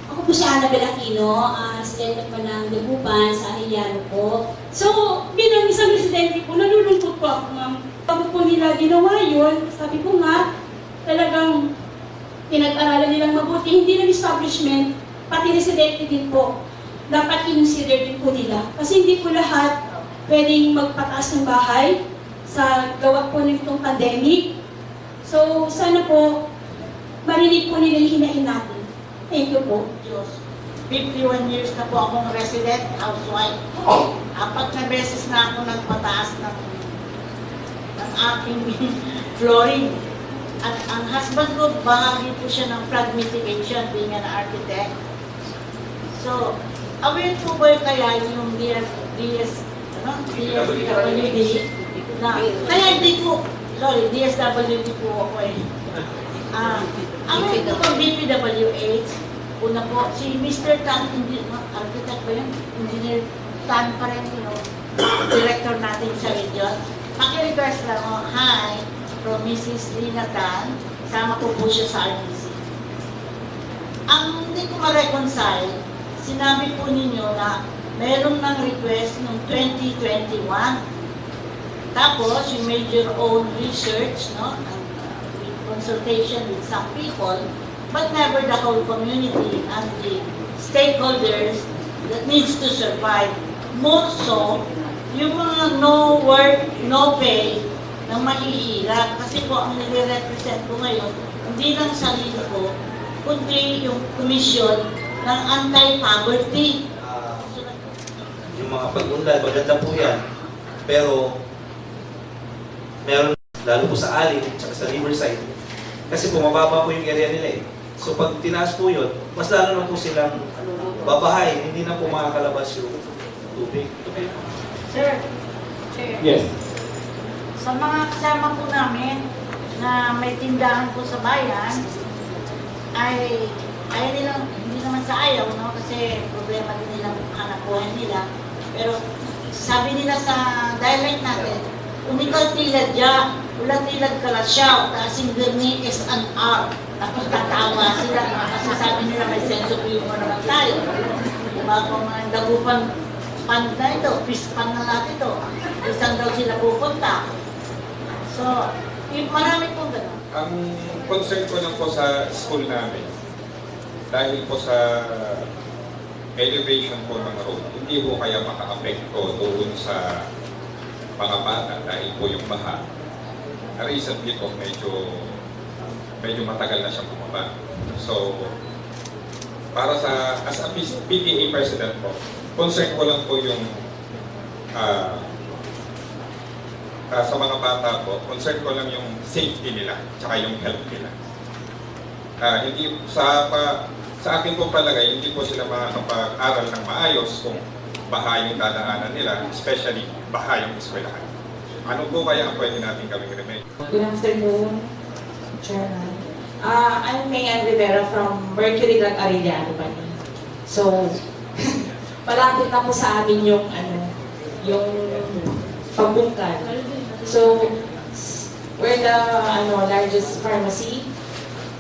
Ako po si Annabel Aquino, residente po ng Dagupan sa Ahiliano po. So, bilang isang residente po, nalulungkot po ako, ma'am. Bago po nila ginawa yun, sabi ko nga, talagang pinag-aralan nilang mabuti, hindi lang establishment, pati residente din po. Dapat i-consider din po nila. Kasi hindi po lahat pwedeng magpataas ng bahay sa gawa po nitong pandemic. So, sana po, marinig po nila yung hinahin natin. Thank you po. 51 years na po akong resident, housewife. 4 na beses na ako nagpataas ng aking flooring. At ang husband ko, bahagi po siya ng flood mitigation, being an architect. So, aware po ba kaya yung DSWD na, kaya hindi po, sorry, DSWD po ako eh. Ang ito pang DPWH, una po, si Mr. Tan, architect ba yun? Engineer Tan pa rin, director natin sa region. Paki-request lang mo, hi, from Mrs. Lina Tan, sama ko po siya sa RBC. Ang hindi ko ma-reconcile, sinabi po ninyo na meron ng request noong 2021. Tapos, you made your own research, no? Consultation with some people, but never the whole community and the stakeholders that needs to survive. More so, yung mga no work, no pay, na mahihirap. Kasi po, ang nire-represent ko ngayon, hindi lang sarili ko, kundi yung komisyon ng anti-poverty. Yung mga pag-unlad, maganda po yan. Pero, meron, lalo po sa Alin, at sa Riverside, kasi bumababa po yung area nila eh. So pag tinaas po yun, mas lalo na po silang babahay, hindi na po makakalabas yung tubig. Sir, Yes. sa mga kasama po namin na may tindahan po sa bayan, ay nilang, hindi naman sa ayaw, no? Kasi problema din nilang hanap buhay nila. Pero sabi nila sa dialect natin, umikal tilad ya, ulat tilad kalasyaw, kasing verni is an art. Tapos tatawa sila, kasi sabi nila may sense of humor naman tayo. Diba kung mga Dagupan pan na ito, fish pan na lahat ito, isang daw sila pupunta. So, marami pong gano'n. Ang concern ko lang po sa school namin, dahil po sa elevation po ng road, hindi po kaya maka-apekto doon sa mga bata dahil po yung baha. Recently po, medyo matagal na siyang bumaba. So, para sa, as a PTA president po, concern ko lang po yung sa mga bata po, concern ko lang yung safety nila, tsaka yung health nila. Hindi sa akin po palagay, hindi po sila makakapag-aral ng maayos kung baha yung dadaanan nila, especially baha yung eskwelahan. Ano po kaya ang pwede natin gawing remedyo? Good afternoon, Chairman. I'm Mayan Rivera from Mercury Drug Arellano Bani. So, malapit na po sa amin yung pagbungkal. So, we're the largest pharmacy.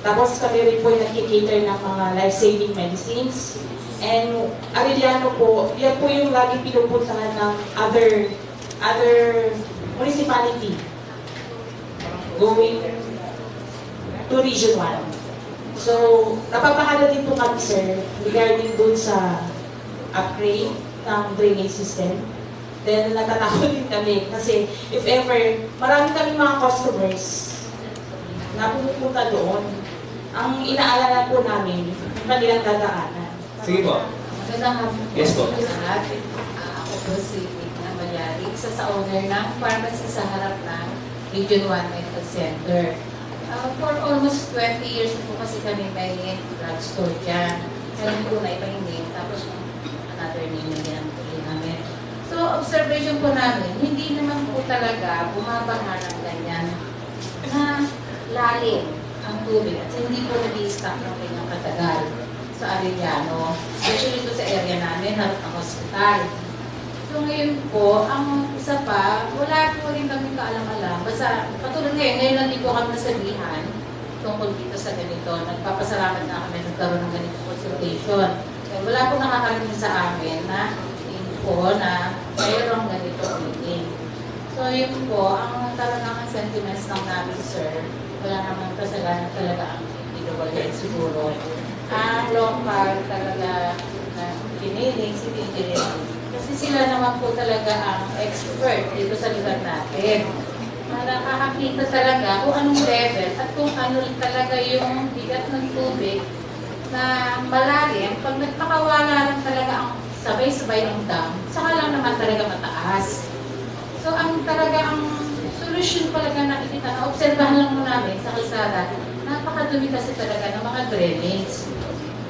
Tapos kami rin po yung nagkikater ng mga life-saving medicines. And Arellano po, yan po yung lagi pinupuntahan ng other municipality going to Region 1. So, napapahala din po kami, sir, regarding dun sa upgrade ng drainage system. Then, natatakot din kami kasi if ever, marami kami mga customers na pumupunta doon. Ang inaalala po namin, kanilang dadaanan. Sige po. Magandang hapon. Yes po. si Tina Malyari, isa sa owner ng pharmacy sa harap ng Region 1 Medical Center. For almost 20 years po kasi kami may drugstore dyan. Kaya hindi ko na iba yung name, tapos another name na ginamit namin. So, observation po namin, hindi naman po talaga bumabaha ng ganyan na lalim ang tubig at hindi po nag-i-stock ng kanyang katagal sa Arellano. Especially ito sa area namin, harap ng hospital. So ngayon po, ang isa pa, wala po rin kami kaalam-alam. Basta, patulad ngayon lang din po kami nasabihan tungkol dito sa ganito. Nagpapasalamat na kami nagkaroon ng ganito consultation. Kaya wala po nakakarinig sa amin na info na mayroong ganito meeting. So yun po, ang talagang sentiments ng namin, sir, wala naman kasalanan talaga ang individual health siguro. Ang local talaga na kiniling, si engineering. Kasi sila naman po talaga ang expert dito sa lugar natin. Nakakakita talaga kung anong level at kung ano talaga yung bigat ng tubig na malalim. Pag nagpakawala lang talaga ang sabay-sabay ng dam, saka lang naman talaga mataas. So ang talaga ang solusyon talaga nakikita na obserbahan lang mo namin sa kalsada, napakadumi kasi talaga ng mga drainage.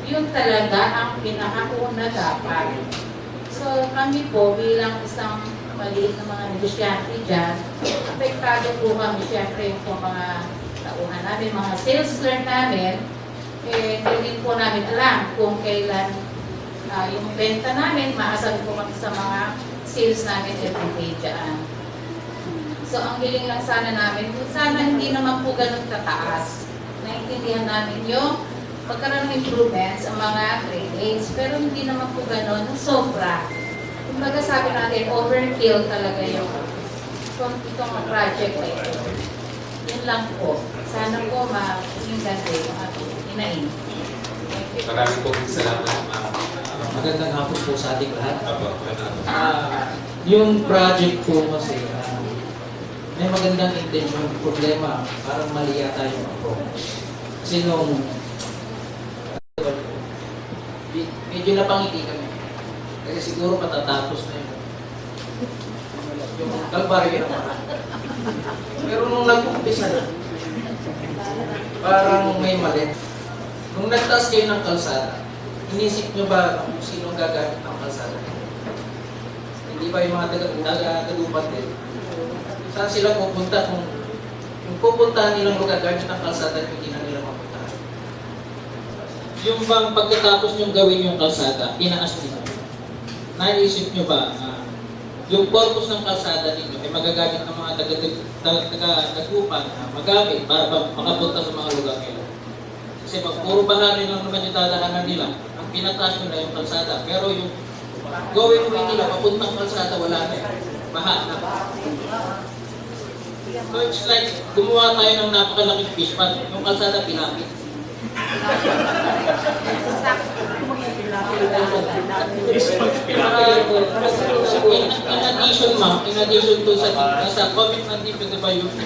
Yun talaga ang pinakauna dapat. So kami po bilang isang maliit na mga negosyante dyan, apektado po kami siyempre yung mga tauhan namin, mga sales clerk namin, hindi po namin alam kung kailan yung benta namin, maasabi po kami sa mga sales namin everyday dyan. So ang hiling lang sana namin, sana hindi naman po ganun tataas. Naintindihan namin yung magkaroon ng improvements ang mga drainage, pero hindi naman po ganun sobra. Kumbaga sabi natin, overkill talaga yung itong project na ito. Yun lang po. Sana po maging ganda yung ating inain. Maraming po salamat, ma'am. Magandang hapon po sa ating lahat. Yung project po kasi, may magandang intention, problema, parang mali yata yung approach. Kasi nung medyo napangiti kami. Kasi siguro patatapos na yun. Yung kalbaryo naman. Pero nung nag-umpisa na, parang may mali. Nung nagtaas kayo ng kalsada, inisip nyo ba kung sino gagamit ng kalsada? Hindi ba yung mga taga-tagupan din? Saan sila pupunta kung pupuntahan nilang magagamit ng kalsada at hindi na nila mapuntahan? Yung bang pagkatapos nyo gawin yung kalsada, inaas nyo. Naisip nyo ba yung purpose ng kalsada ninyo ay magagamit ng mga taga-tagupan magamit para makapunta sa mga lugar nila? Kasi pag puro baharin lang naman yung dadaanan nila, ang pinataas nyo na yung kalsada. Pero yung gawin mo nila, papuntang kalsada, wala na yun. Baha na. So it's like, gumawa tayo ng napakalaking fish pond. Yung kalsada, pinapit. In addition to sa comment ng DPWP,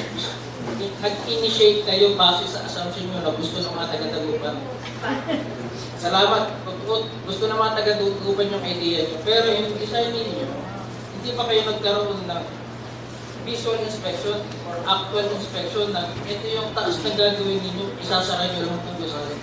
nag-initiate kayo base sa assumption nyo na gusto ng mga taga-tagupan. Salamat. Gusto ng mga taga-tagupan yung idea nyo. Pero yung design ninyo, hindi pa kayo nagkaroon ng visual inspection or actual inspection na ito yung taas na gagawin ninyo, isasara nyo lang itong gusali.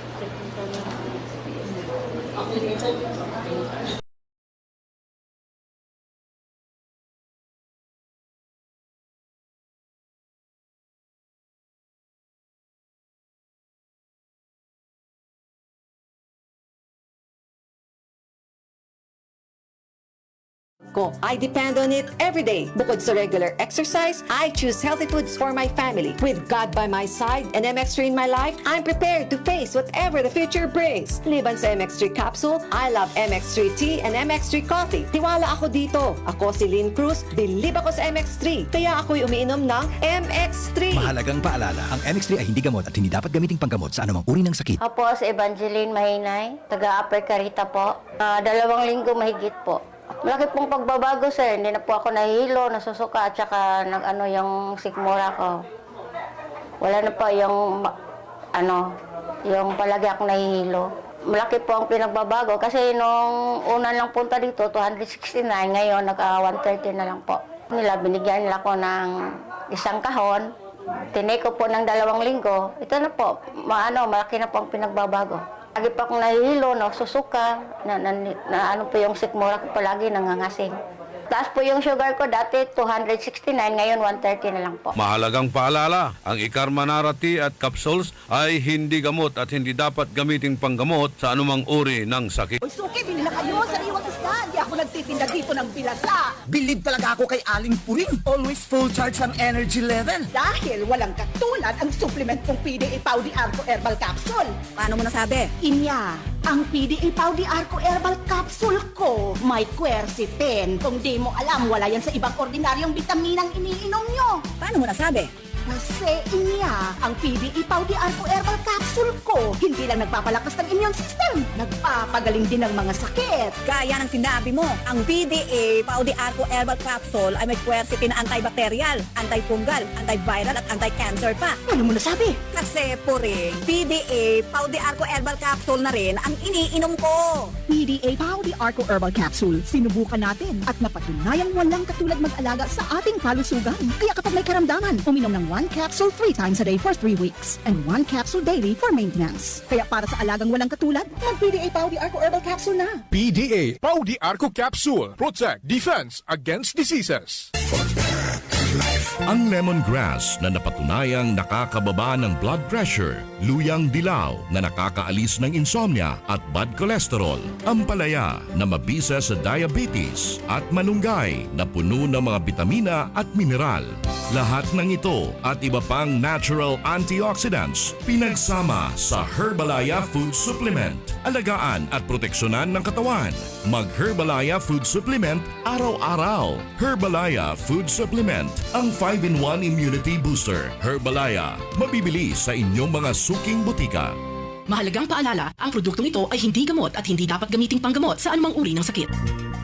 I depend on it every day. Bukod sa regular exercise, I choose healthy foods for my family. With God by my side and MX3 in my life, I'm prepared to face whatever the future brings. Liban sa MX3 capsule, I love MX3 tea and MX3 coffee. Tiwala ako dito. Ako si Lynn Cruz, believe ako sa MX3. Kaya ako'y umiinom ng MX3. Mahalagang paalala, ang MX3 ay hindi gamot at hindi dapat gamiting panggamot sa anumang uri ng sakit. Ako po si Evangeline Mahinay, taga Upper Carita po. 2 linggo mahigit po. Malaki pong pagbabago, sir. Hindi na po ako nahihilo, nasusuka, at saka yung sikmura ko. Wala na po yung palagi ako nahihilo. malaki po ang pinagbabago kasi nung una lang punta dito, 269, ngayon naka-130 na lang po. Binigyan nila ko ng isang kahon, tinake ko po ng 2 linggo, ito na po, malaki na po ang pinagbabago. Lagi pa akong nahihilo, susuka, ano po yung sikmura ko palagi nangangasing. Taas po yung sugar ko, dati 269, ngayon 130 na lang po. Mahalagang paalala, ang Ikarmanara tea at capsules ay hindi gamot at hindi dapat gamiting panggamot sa anumang uri ng sakit. Uy, Suki, bili na kayo sa iwang isda. Hindi ako nagtitinda dito ng bilasa. Bilib talaga ako kay Aling Puring. Always full charge ang energy level. Dahil walang katulad ang supplement kong PDA Pau di Arco Herbal Capsule. Paano mo nasabi? Inya, ang PDA Pau di Arco Herbal Capsule ko may quercetin. Kung di mo alam, wala yan sa ibang ordinaryong bitaminang iniinom nyo. Paano mo nasabi? Kasi inya, ang PDA Pau di Arco Herbal Capsule ko, hindi lang nagpapalakas ng immune system, nagpapagaling din ng mga sakit. Gaya ng sinabi mo, ang PDA Pau di Arco Herbal Capsule ay may quercetin na antibacterial, antifungal, antiviral at anti-cancer pa. Ano mo nasabi? Kasi Puring, PDA Pau di Arco Herbal Capsule na rin ang iniinom ko. PDA Pau di Arco Herbal Capsule, sinubukan natin at napatunayang walang katulad mag-alaga sa ating kalusugan. Kaya kapag may karamdaman, uminom ng 1 capsule 3 times a day for 3 weeks and 1 capsule daily for maintenance. Kaya para sa alagang walang katulad, mag-PDA Pau di Arco Herbal Capsule na. PDA Pau di Arco Capsule. Protect Defense Against Diseases. Ang lemongrass na napatunayang nakakababa ng blood pressure, luyang dilaw na nakakaalis ng insomnia at bad cholesterol, ampalaya na mabisa sa diabetes at malunggay na puno ng mga bitamina at mineral. Lahat ng ito at iba pang natural antioxidants pinagsama sa Herbalaya Food Supplement. Alagaan at proteksyonan ng katawan. Mag-Herbalaya Food Supplement araw-araw. Herbalaya Food Supplement, ang 5-in-1 immunity booster. Herbalaya, mabibili sa inyong mga suking butika. Mahalagang paalala, ang produktong ito ay hindi gamot at hindi dapat gamiting panggamot sa anumang uri ng sakit.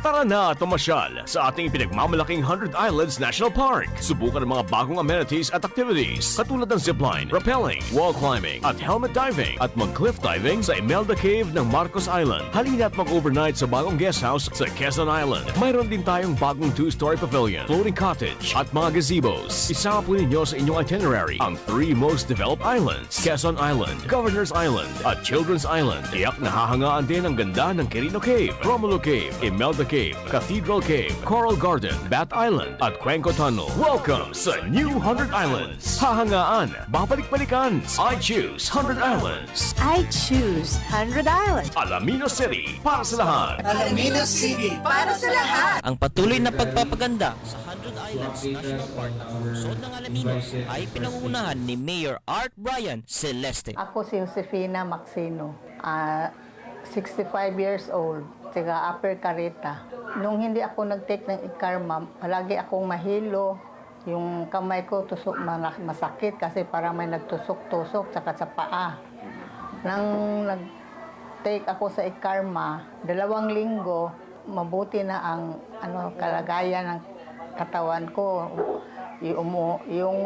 Tara na at pumasyal sa ating pinagmamalaking 100 Islands National Park. Subukan ang mga bagong amenities at activities katulad ng zipline, rappelling, wall climbing at helmet diving at mag-cliff diving sa Imelda Cave ng Marcos Island. Halina at mag-overnight sa bagong guest house sa Quezon Island. Mayroon din tayong bagong 2-story pavilion, floating cottage at mga gazebos. Isama po ninyo sa inyong itinerary ang 3 most developed islands: Quezon Island, Governor's Island at Children's Island. Tiyak nahahangaan din ang ganda ng Quirino Cave, Romulo Cave, Imelda Cave, Cathedral Cave, Coral Garden, Bat Island at Cuenco Tunnel. Welcome sa New 100 Islands. Hahangaan, babalik-balikan. I choose 100 Islands. I choose 100 Islands. Alaminos City, para sa lahat. Alaminos City, para sa lahat. Ang patuloy na pagpapaganda sa 100 Islands National Park ng lungsod ng Alaminos ay pinangungunahan ni Mayor Art Brian Celeste. Ako si Josefina Maxino, 65 years old, taga Upper Carita. Nung hindi ako nag-take ng Ikarma, palagi akong mahilo. Yung kamay ko tusok, masakit kasi parang may nagtusok-tusok saka sa paa. Nang nag-take ako sa Ikarma, 2 linggo, mabuti na ang kalagayan ng katawan ko. Yung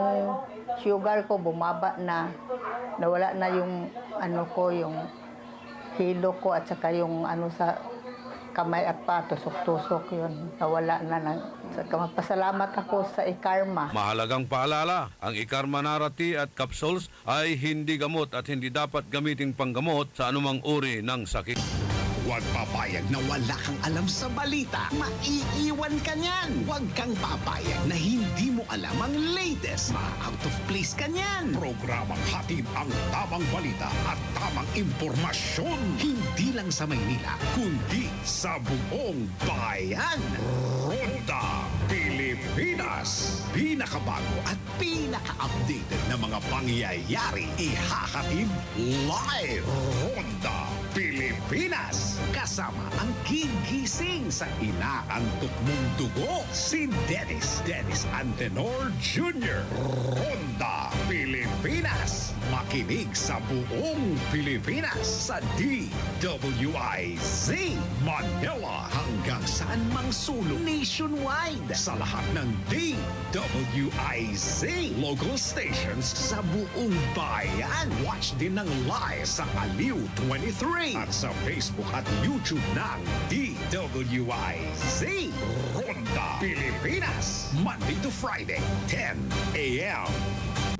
sugar ko bumaba na, nawala na yung yung hilo ko at saka yung sa kamay at pa, tusok-tusok yun. Nawala na. Magpasalamat ako sa Ikarma. Mahalagang paalala, ang Ikarmanara tea at capsules ay hindi gamot at hindi dapat gamiting panggamot sa anumang uri ng sakit. Huwag papayag na wala kang alam sa balita. Maiiwan ka niyan. Huwag kang papayag na hindi mo alam ang latest. Out of place ka niyan. Programang hatid ang tamang balita at tamang impormasyon. Hindi lang sa Maynila, kundi sa buong bayan. Ronda Pilipinas. Pinakabago at pinaka-updated na mga pangyayari. Ihahatid live. Ronda Pilipinas. Kasama ang gigising sa inaantok mong dugo, si Dennis Antenor Jr. Ronda Pilipinas. Makinig sa buong Pilipinas sa DWIZ Manila hanggang saan mang sulong nationwide sa lahat ng DWIZ local stations sa buong bayan. Watch din ng live sa Aliw 23. Live at sa Facebook at YouTube ng DWIZ Ronda Pilipinas, Monday to Friday, 10 a.m.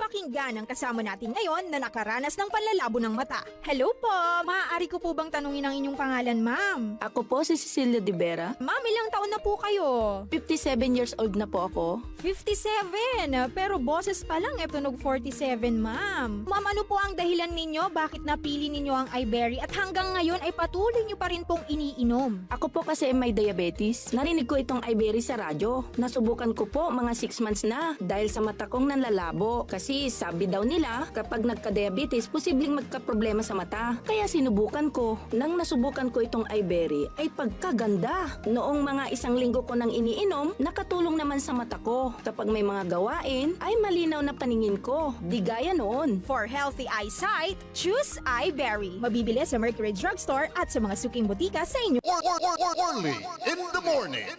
Pakinggan ang kasama natin ngayon na nakaranas ng panlalabo ng mata. Hello po! Maaari ko po bang tanungin ang inyong pangalan, ma'am? Ako po si Cecilia De Vera. Ma'am, ilang taon na po kayo? 57 years old na po ako. 57! Pero boses pa lang tunog 47, ma'am. Ma'am, ano po ang dahilan ninyo? Bakit napili ninyo ang iBerry at hanggang ngayon ay patuloy nyo pa rin pong iniinom? Ako po kasi may diabetes. Narinig ko itong iBerry sa radyo. Nasubukan ko po mga 6 months na dahil sa mata kong nanlalabo. Kasi sabi daw nila kapag nagka-diabetes, posibleng magka-problema sa mata. Kaya sinubukan ko. Nang nasubukan ko itong iBerry ay pagkaganda. Noong mga 1 linggo ko nang iniinom, nakatulong naman sa mata ko. Kapag may mga gawain, ay malinaw na paningin ko. Di gaya noon. For healthy eyesight, choose iBerry. Mabibili sa Mercury Drugstore at sa mga suking butika sa inyo. Early in the morning.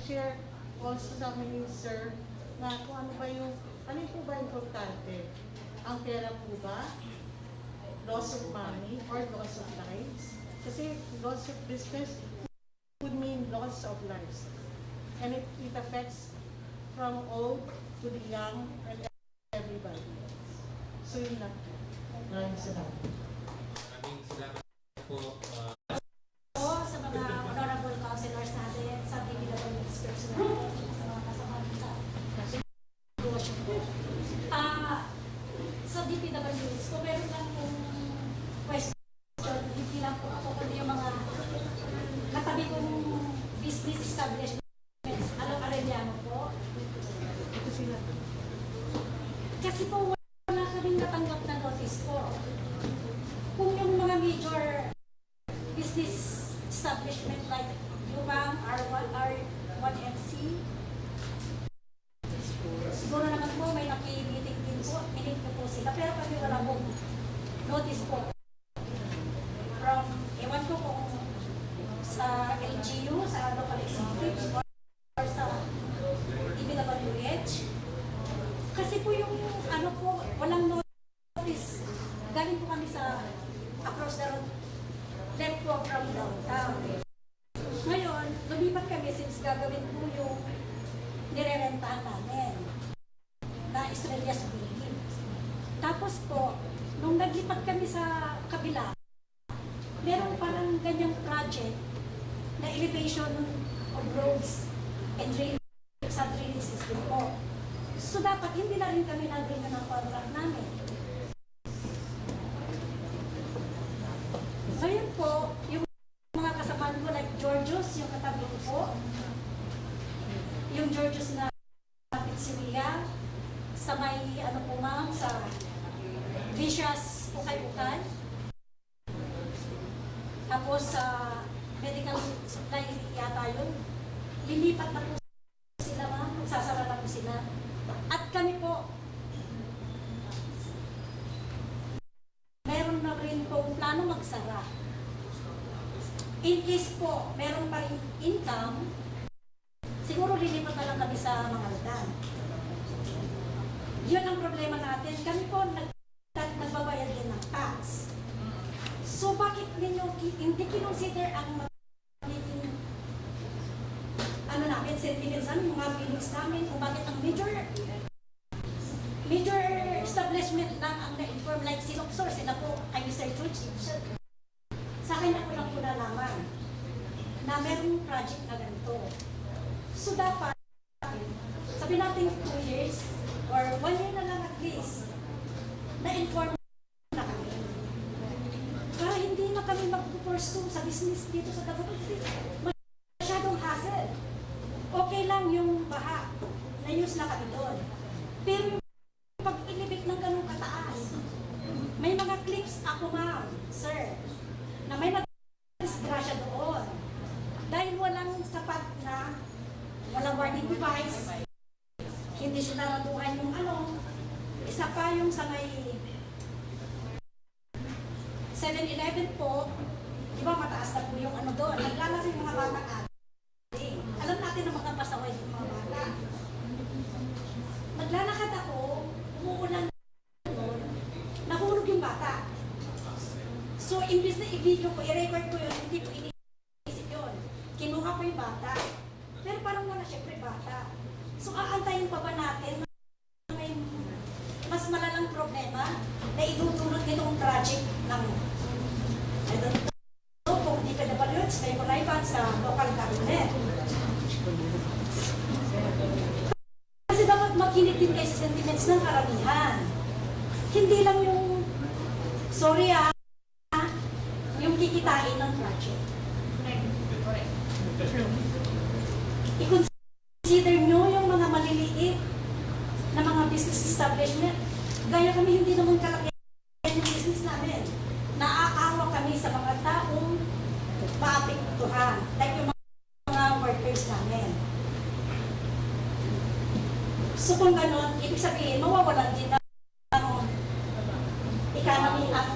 Share also sa amin, sir, na kung ano po ba importante? Ang pera po ba? Loss of money or loss of lives? Kasi loss of business would mean loss of lives. And it affects from old to the young and everybody else. So yun lang. Maraming salamat. Maraming salamat po. Sa mga honorable councilors natin, sa DPWH personnel, sa mga kasama sa negosyo po. Sa DPWH, kung meron lang kong question, hindi lang po ako, kundi yung mga katabi kong business establishments, Arellano po. Ito sila. Kasi po wala kaming natanggap na notice po. Kung yung mga major business establishment like Lumang, R1MC, siguro naman po may nakimeeting din po, minute po sila, pero kami wala po notice po. From, ewan ko kung sa LGU, sa local executive, or sa DPWH. Kasi po yung ano po, walang notice. Galing po kami sa across the road, left po from downtown. Ngayon, lumipat kami since gagawin po yung nirerentahan namin na Estrellas Building. Tapos po, nung naglipat kami sa kabila, meron parang ganyang project na elevation of roads and drainage sa drainage system po. So dapat hindi na rin kami nag-renew ng contract namin. Ngayon po, yung mga kasamaan ko like Georgios, yung katabi ko po, yung Georgios na pizzeria, sa may ano po ma'am, sa Vicious Ukay-Ukay. Tapos sa medical supply yata yun, lilipat na po sila ma'am, magsasara na po sila. At kami po, meron na rin po plano magsara. In case po, meron pa rin income, siguro lilipat na lang kami sa mga Rodan. Yun ang problema natin. Kami po nagbabayad din ng tax. So bakit ninyo hindi kinonsider ang magiging ano namin, sentiments namin, mga feelings namin, kung bakit ang major establishment lang ang na-inform, like si Luxor, sila po kay Mr. Chuchi. Sa akin ako lang po nalaman na merong project na ganito. So dapat, sabi natin 2 years or 1 year na lang at least, na-inform na kami. Para hindi na kami mag-pursue sa business dito sa Davao. Masyadong hassle. Okay lang yung baha, na-use na kami doon. Pero yung pag-ilibig ng ganung kataas, may mga clips ako ma'am, sir, na may nag-disgrasya doon. Dahil walang sapat na, walang warning device, hindi sinaraduhan yung ano, isa pa yung sa may 7-Eleven po, di ba mataas na po yung ano doon, naglalaro yung mga bata ating. Alam natin na mga pasaway yung mga bata. Naglalakad ako, umuulan So, imbis na i-video ko, i-record ko yun, hindi ko inisip yun. Kinuha ko yung bata. Pero parang wala, syempre bata. So, aantayin pa ba natin na may mas malalang problema na idudulot nitong project ng I don't know kung di ka nabalut sa Connecticut sa local government. Kasi dapat makinig din kayo sa sentiments ng karamihan. Hindi lang yung, sorry yung kikitain ng project. I-consider nyo yung mga maliliit na mga business establishment. Gaya kami, hindi naman kalaki yung business namin. Naaawa kami sa mga taong maapektuhan, like yung mga workers namin. So kung gano'n, ibig sabihin, mawawalan din ng economy at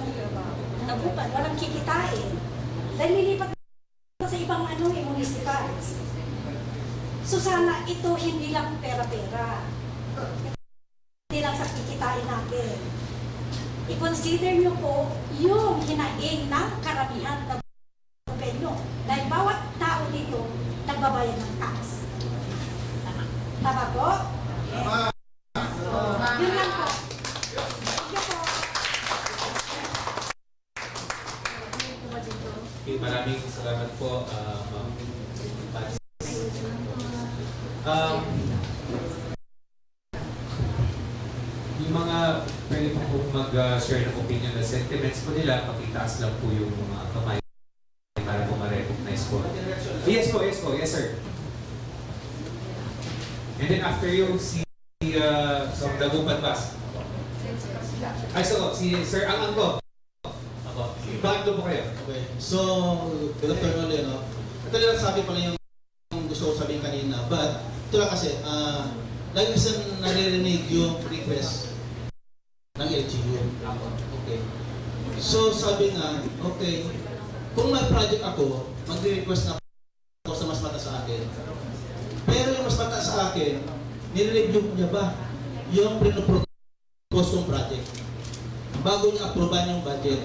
nabukan, walang kikitain. Dahil lilipat na sa ibang municipalities. So sana ito hindi lang pera-pera. Hindi lang sa kikitain natin. I-consider nyo po yung hinaing ng karamihan ng gobyerno. Dahil bawat tao dito nagbabayad ng tax. Tama po? Tama. Yun lang po. Thank you po. Okay, maraming salamat po, Ma'am Patsy. Yung mga pwede po mag-share ng opinion na sentiments po nila, pakitaas lang po yung mga kamay para po ma-recognize po. Yes sir. And then after yung si Dagupan Bas. Ay, si Sir Ang ko. Ako. Bakit po kayo? Okay. So, good afternoon ulit, no? Ito lang sabi ko lang yung gusto ko sabihin kanina. But, ito lang kasi, lagi kasi naririnig yung request ng LGU. Okay. So, sabi nga, okay, kung may project ako, magre-request na ako sa mas mata sa akin. Pero yung mas mata sa akin, nire-review niya ba yung pinopropose ng project bago niya approvean yung budget.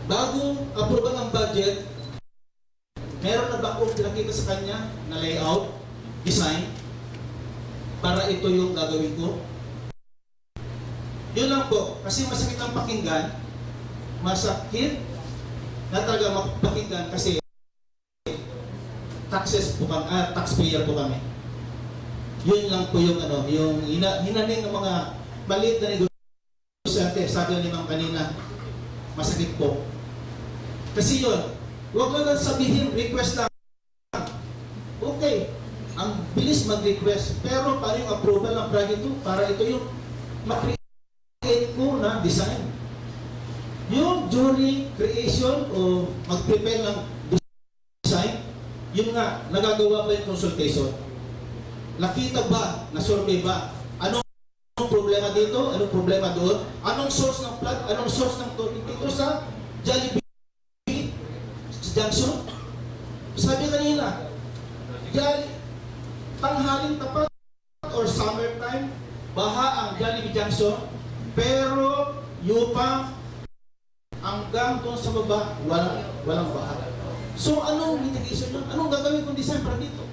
Bago approvean ang budget, meron na ba akong pinakita sa kanya na layout, design, para ito yung gagawin ko? Yun lang po, kasi masakit ang pakinggan, masakit na talaga mapakinggan kasi taxpayer po kami. Yun lang po yung yung hinaning ng mga maliit na negosyante. Sabi ni Ma'am kanina, masakit po. Kasi yun, huwag lang sabihin, request lang. Okay, ang bilis mag-request. Pero paano yung approval ng project ito? Para ito yung mag-create ko na design. Yung during creation o mag-prepare ng design, yun nga, nagagawa ba yung consultation? Nakita ba, na-survey ba? Anong problema dito? Anong problema doon? Anong source ng flood? Anong source ng tubig dito sa Jollibee Junction? Sabi kanina, tanghaling tapat or summertime, baha ang Jollibee Junction, pero Yupa hanggang doon sa baba, walang baha. So anong mitigation yun? Anong gagawin kong design para dito?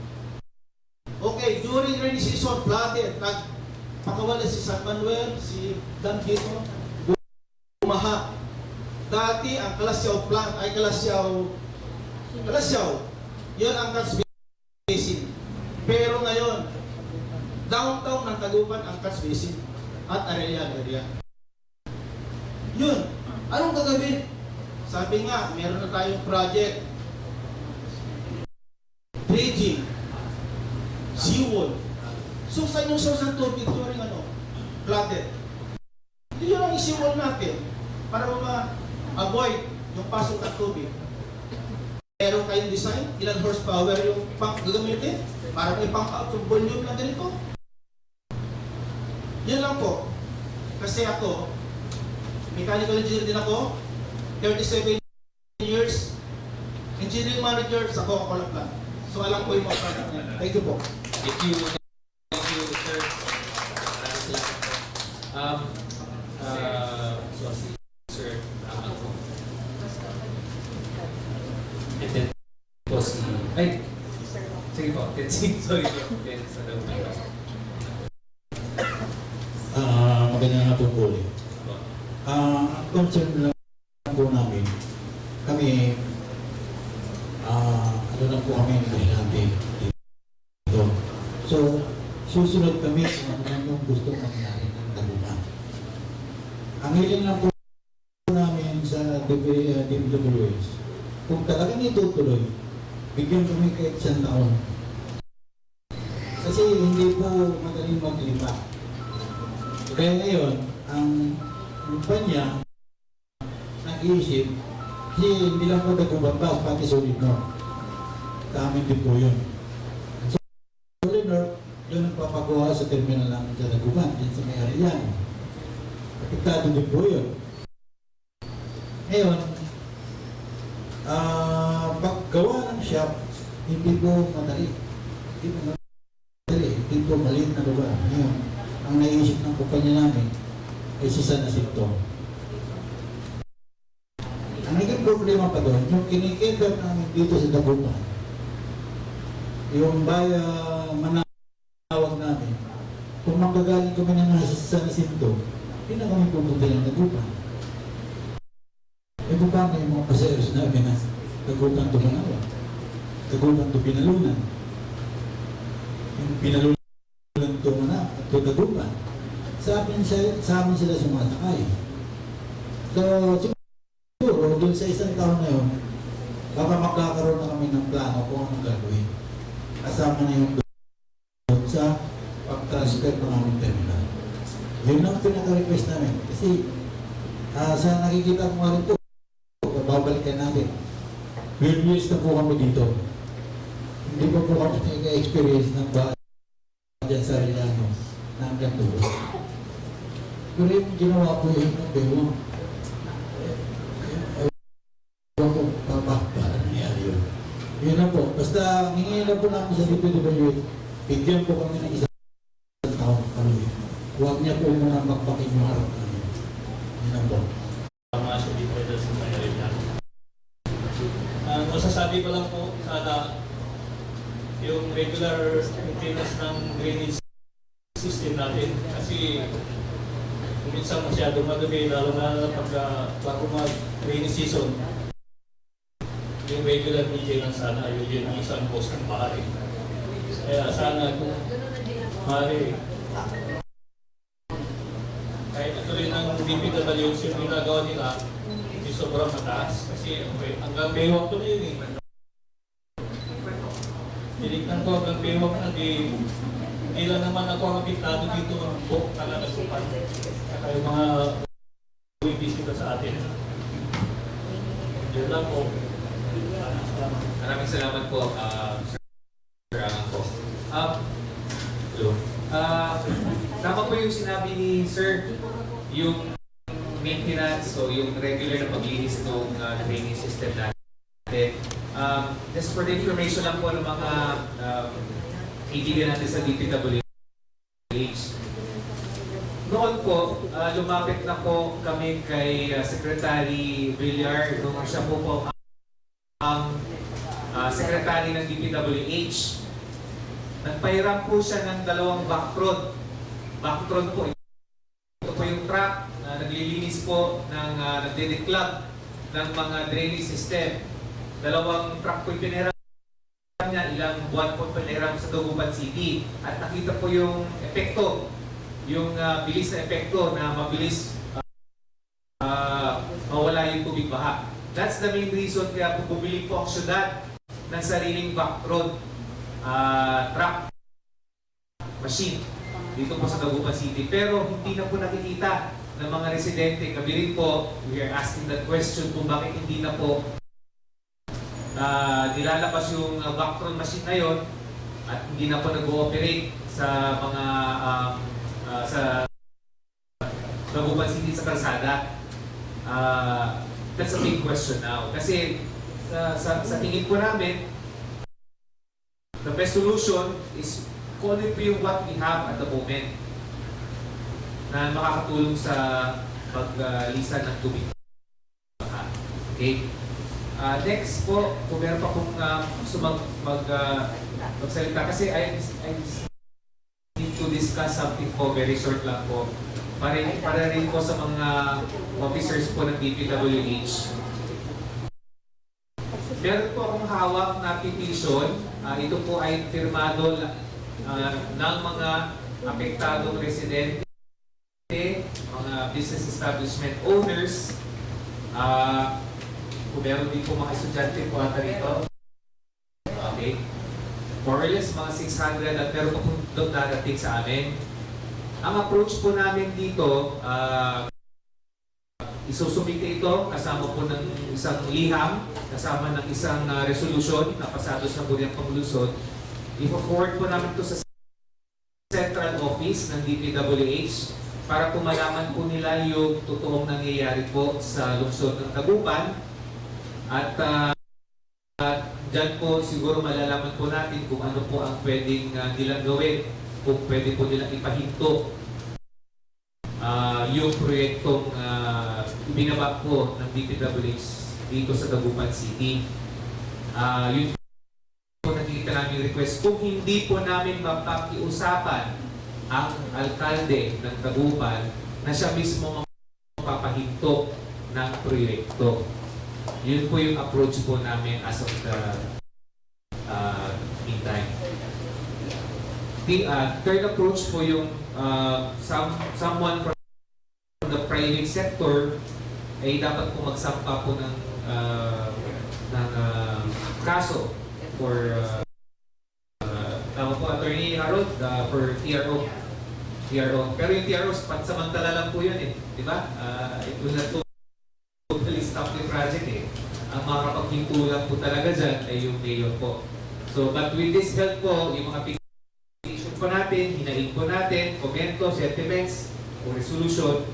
Okay, during rainy season, flooded, nagpakawala si San Manuel, si Dan Quito, bumaha. Dati ang Kalasyaw plant ay Kalasyaw, yun ang catch basin. Pero ngayon, downtown ng Tagupan ang catch basin at area. Yun, anong gagawin? Sabi nga, meron na tayong project, dredging, seawall. So, saan yung source ng tubig during flooded? Yun ang seawall natin para ma-avoid yung pasok ng tubig. Meron kayong design, ilang horsepower yung gagamitin para may pang-out yung volume na ganito. Yun lang po. Kasi ako, mechanical engineer din ako, 37 years, engineering manager sa Coca-Cola plant. So alam ko yung mga product niya. Thank you po. Thank you, sir. Maraming salamat po. Sir, Sorry po. Sa Magandang hapon po ulit. Ang concern lang po namin, kami, ano lang po kami natin dito. So, susunod kami kung ano yung gusto mangyari ng Taguban. Ang hiling lang po namin sa DPWH, kung talagang itutuloy, bigyan kami kahit 100 taon. Kasi hindi po madaling maglipa. Kaya ngayon, ang kumpanya nag-iisip, kasi hindi lang po Taguban pati Solidnor. Sa amin din po yun. So, Solidnor, yun ang papagawa sa terminal namin sa Taguban, din sa may Arellano. Apektado din po yun. Ngayon, paggawa ng shop, hindi po madali. Hindi po maliit na lugar. Ngayon, ang naisip ng kumpanya namin ay si San Jacinto. Ang naging problema pa doon, yung kinikita namin dito sa Taguban, yung manawag namin, kung manggagaling kami na nasa San Jacinto, hindi na kami pupunta ng Taguban. E paano yung mga paseros namin na Taguban to Manawag, Taguban to Pinalunan, yung Pinalunan to Manawag, to Taguban. Sa amin sila sumasakay. So, siguro, doon sa isang taon na yun, baka magkakaroon na kami ng plano kung anong gagawin. Kasama na yung doon sa pag-transfer ng aming terminal. Yun ang pinaka-request namin. Kasi sa nakikita ko nga rin po, babalikan natin. 12 years na po kami dito. Hindi pa po kami nag-experience ng bahay dyan sa Arellano na hanggang tulo. Pero yung ginawa po yun ng Bewa. Ewan ko para nangyari yun. Yun na po. Basta hingin na po namin sa DPWH, bigyan po kami ng isang taon kami. Huwag niya po muna magpakin yung harap namin. Yun na po. Mga siya dito sa mga Arellano. Masasabi ko lang po, sana yung regular maintenance ng drainage system natin kasi minsan masyado madumi, lalo na pag bago mag-drainage season, yung regular maintenance sana, yun ang isang post ng bahay. Kaya sana kung maaari, kahit ito rin ang DPWH yung ginagawa nila, hindi sobrang mataas. Kasi hanggang Baywalk ko na yun eh. Tinignan ko hanggang Baywalk na, hindi lang naman ako ang apektado dito ang book talaga supan. Kaya yung mga bisita sa atin. Yun lang po. Maraming salamat po, Sir Angan po. Hello. Tama po yung sinabi ni Sir, yung maintenance o yung regular na paglinis ng drainage system natin. Just for the information lang po ng mga kaibigan natin sa DPWH. Noon po, lumapit na po kami kay Secretary Villar nung siya po ang Secretary ng DPWH. Nagpahiram po siya ng 2 backroad. Backroad po. Ito po yung truck na naglilinis po ng nagdideclug ng mga drainage system. 2 truck po yung pinahiram niya, ilang buwan po pinahiram sa Taguban City. At nakita po yung epekto, yung bilis na epekto na mabilis mawala yung tubig baha. That's the main reason kaya po bumili po ang syudad ng sariling backroad truck machine dito po sa Taguban City. Pero hindi na po nakikita ng mga residente. Kami rin po, we are asking that question kung bakit hindi na po nilalabas yung backroad machine na yon at hindi na po nag-ooperate sa mga sa Taguban City sa kalsada. That's a big question now. Kasi sa tingin po namin, the best solution is kung ano po yung what we have at the moment na makakatulong sa paglisan ng tubig. Okay? Next po, kung meron pa kung gusto magsalita, kasi I need to discuss something po, very short lang po. Para rin po sa mga officers po ng DPWH. Meron po akong hawak na petition. Ito po ay firmado ng mga apektadong residente, mga business establishment owners, kung meron din po mga estudyante po ata rito. Okay. More or less mga 600 at meron po doon darating sa amin. Ang approach po namin dito, isusumite ito kasama po ng isang liham, kasama ng isang resolution na pasado sa Buriang Panglusod. I-forward po namin ito sa Central Office ng DPWH para po malaman po nila yung totoong nangyayari po sa lungsod ng Taguban. At dyan po siguro malalaman po natin kung ano po ang pwedeng nilang gawin, kung pwede po nilang ipahinto yung proyektong binaba po ng DPWH dito sa Taguban City. Yun po nakikita namin request. Kung hindi po namin mapakiusapan ang alkalde ng Taguban na siya mismo mapapahinto ng proyekto. Yun po yung approach po namin as of the meantime. The third approach po yung someone from the private sector ay dapat po magsampa po ng kaso for tama po Attorney Harold for TRO. Pero yung TRO pansamantala lang po yun eh, di ba? It will not totally stop the project eh. Ang makakapaghintulan po talaga dyan ay yung mayor po. So, but with this help po, yung mga petition po natin, hinahin po natin, komento, sentiments, o resolution,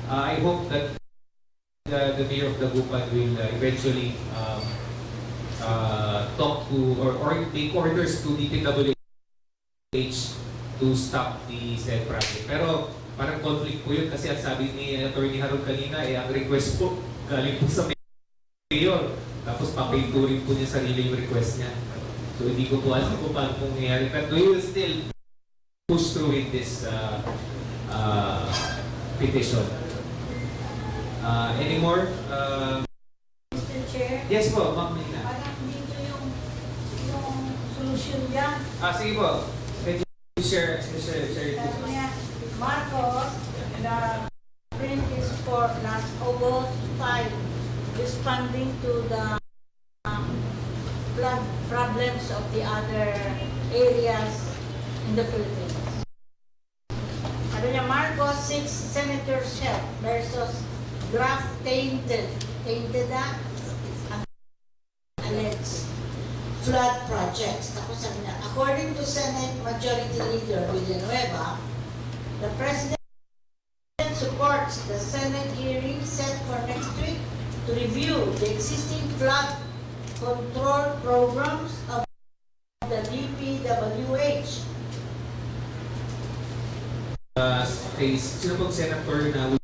I hope that the mayor of Taguban will eventually talk to or make orders to DPWH to stop the said project. Pero parang conflict po yun kasi ang sabi ni Attorney Harold kanina, ang request po galing po sa mayor. Tapos papinturin po niya sarili yung request niya. So hindi ko po alam kung paano pong nangyayari. But we will still push through with this petition. Any more? Mr. Chair? Yes po, Ma'am Nina. Parang dito yung solution dyan. Sige po. Can you share it? Marcos, the print is for last August 5, is funding to the flood problems of the other areas in the Philippines. Sabi niya, Marcos 6 Senator's Help versus draft tainted alleged flood projects. Tapos sabi niya, according to Senate Majority Leader Villanueva, the President supports the Senate hearing set for next week to review the existing flood control programs of the DPWH. Sino pong senator na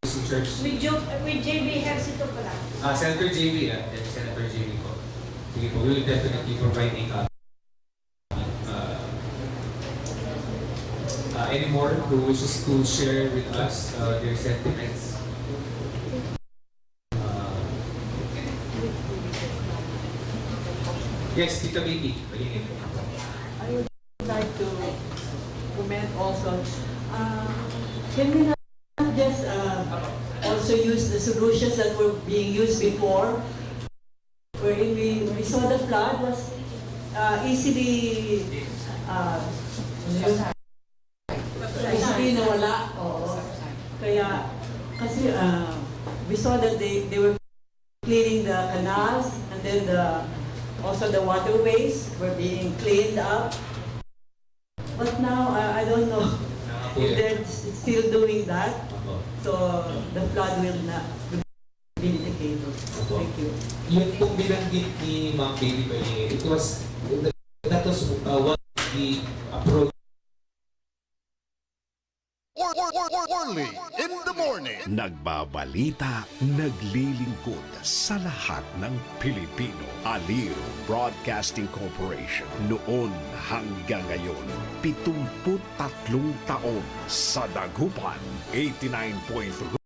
si Church? With JB Hersito pala. Senator JB, Senator JB po. Sige po, we will definitely provide a copy. Any more who wishes to share with us their sentiments? Yes, Tita Baby. I would like to comment also. Can we not just also use the solutions that were being used before, wherein we saw the flood was easily nawala. Kaya, kasi we saw that they were cleaning the canals and then also the waterways were being cleaned up. But now, I don't know if they're still doing that. So, the flood will not be mitigated. Thank you. Yung pong binanggit ni Ma'am Baby Baye, that was one of the approach Early in the morning. Nagbabalita, naglilingkod sa lahat ng Pilipino. Aliw Broadcasting Corporation. Noon hanggang ngayon, 73 taon sa Dagupan, 89.3